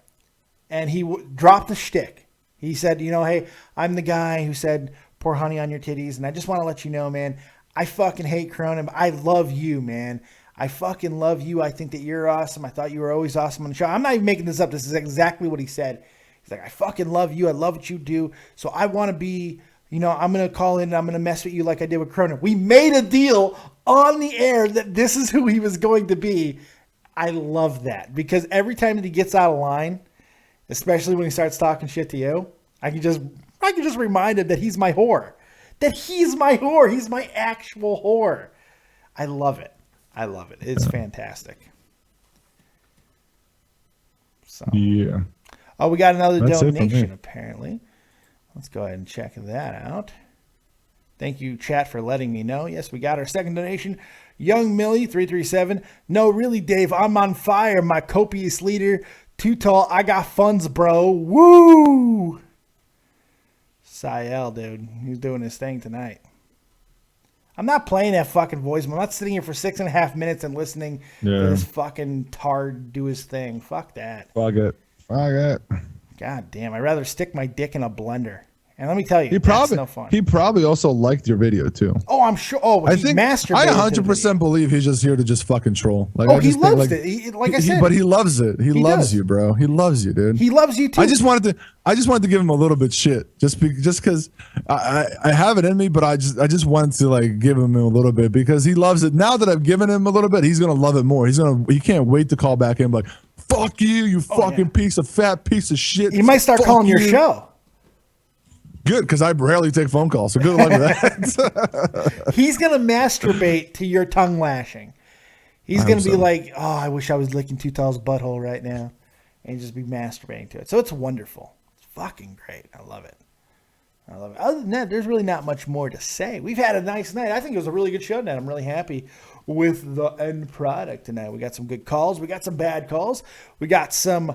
Speaker 2: and he dropped the shtick. He said, hey, I'm the guy who said, pour honey on your titties, and I just want to let you know, man, I fucking hate Cronin, but I love you, man. I fucking love you. I think that you're awesome. I thought you were always awesome on the show. I'm not even making this up. This is exactly what he said. He's like, I fucking love you. I love what you do. So I want to be, I'm going to call in and I'm going to mess with you like I did with Cronin. We made a deal on the air that this is who he was going to be. I love that because every time that he gets out of line, especially when he starts talking shit to you, I can just remind him that he's my whore. That he's my whore. He's my actual whore. I love it. It's fantastic. So
Speaker 3: Yeah.
Speaker 2: Oh, we got another
Speaker 3: That's it for
Speaker 2: donation
Speaker 3: me.
Speaker 2: apparently. Let's go ahead and check that out. Thank you, chat, for letting me know. Yes, we got our second donation. Young Millie 337. No, really, Dave, I'm on fire. My copious leader. Too tall. I got funds, bro. Woo! Sayel, dude. He's doing his thing tonight. I'm not playing that fucking voice. I'm not sitting here for 6.5 minutes and listening to this fucking tard do his thing. Fuck that.
Speaker 3: Fuck it.
Speaker 2: God damn. I'd rather stick my dick in a blender. And let me tell you,
Speaker 3: That's
Speaker 2: no fun.
Speaker 3: He probably also liked your video too.
Speaker 2: Oh, I'm sure. Oh,
Speaker 3: I
Speaker 2: he
Speaker 3: think
Speaker 2: masturbated.
Speaker 3: I
Speaker 2: to the
Speaker 3: 100% believe he's just here to just fucking troll. Like,
Speaker 2: video. Oh,
Speaker 3: I
Speaker 2: he
Speaker 3: just think,
Speaker 2: loves it. Like I said,
Speaker 3: but he loves it. He loves
Speaker 2: does.
Speaker 3: you, bro. He loves you, dude.
Speaker 2: He loves you too.
Speaker 3: I just wanted to give him a little bit shit, just because I have it in me, but I just wanted to like give him a little bit because he loves it. Now that I've given him a little bit, he's gonna love it more. He can't wait to call back in like, fuck you fucking piece of shit.
Speaker 2: He might start
Speaker 3: Fuck
Speaker 2: calling your
Speaker 3: you.
Speaker 2: show.
Speaker 3: Good, because I rarely take phone calls, so good luck with that.
Speaker 2: He's gonna masturbate to your tongue lashing. He's gonna be like, "Oh, I wish I was licking Too Tall's butthole right now," and just be masturbating to it. So it's wonderful. It's fucking great. I love it. Other than that, there's really not much more to say. We've had a nice night. I think it was a really good show tonight. I'm really happy with the end product tonight. We got some good calls. We got some bad calls. We got some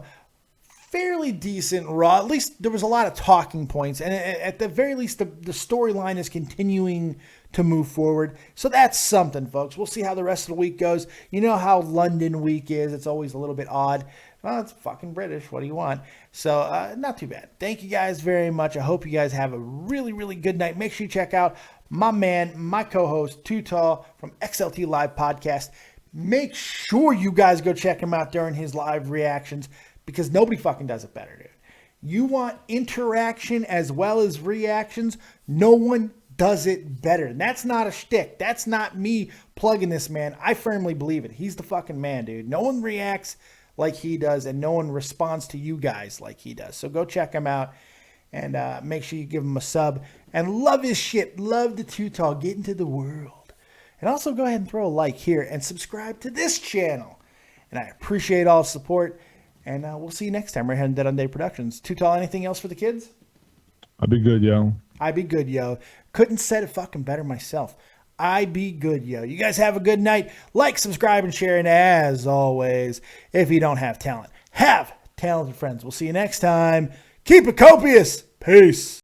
Speaker 2: fairly decent Raw. At least there was a lot of talking points, and at the very least, the storyline is continuing to move forward. So that's something, folks. We'll see how the rest of the week goes. You know how London week is. It's always a little bit odd. Well, it's fucking British. What do you want? So not too bad. Thank you guys very much. I hope you guys have a really, really good night. Make sure you check out my man, my co-host, Too Tall from XLT Live Podcast. Make sure you guys go check him out during his live reactions, because nobody fucking does it better, dude. You want interaction as well as reactions? No one does it better. And that's not a shtick. That's not me plugging this man. I firmly believe it. He's the fucking man, dude. No one reacts like he does, and no one responds to you guys like he does. So go check him out, and make sure you give him a sub. And love his shit. Love the Too Tall. Get into the world. And also go ahead and throw a like here and subscribe to this channel. And I appreciate all the support. And we'll see you next time right here on Dead on Day Productions. Too Tall, anything else for the kids?
Speaker 3: I'll be good, yo.
Speaker 2: I be good, yo. Couldn't said it fucking better myself. I be good, yo. You guys have a good night. Like, subscribe, and share. And as always, if you don't have talent, have talented friends. We'll see you next time. Keep it copious. Peace.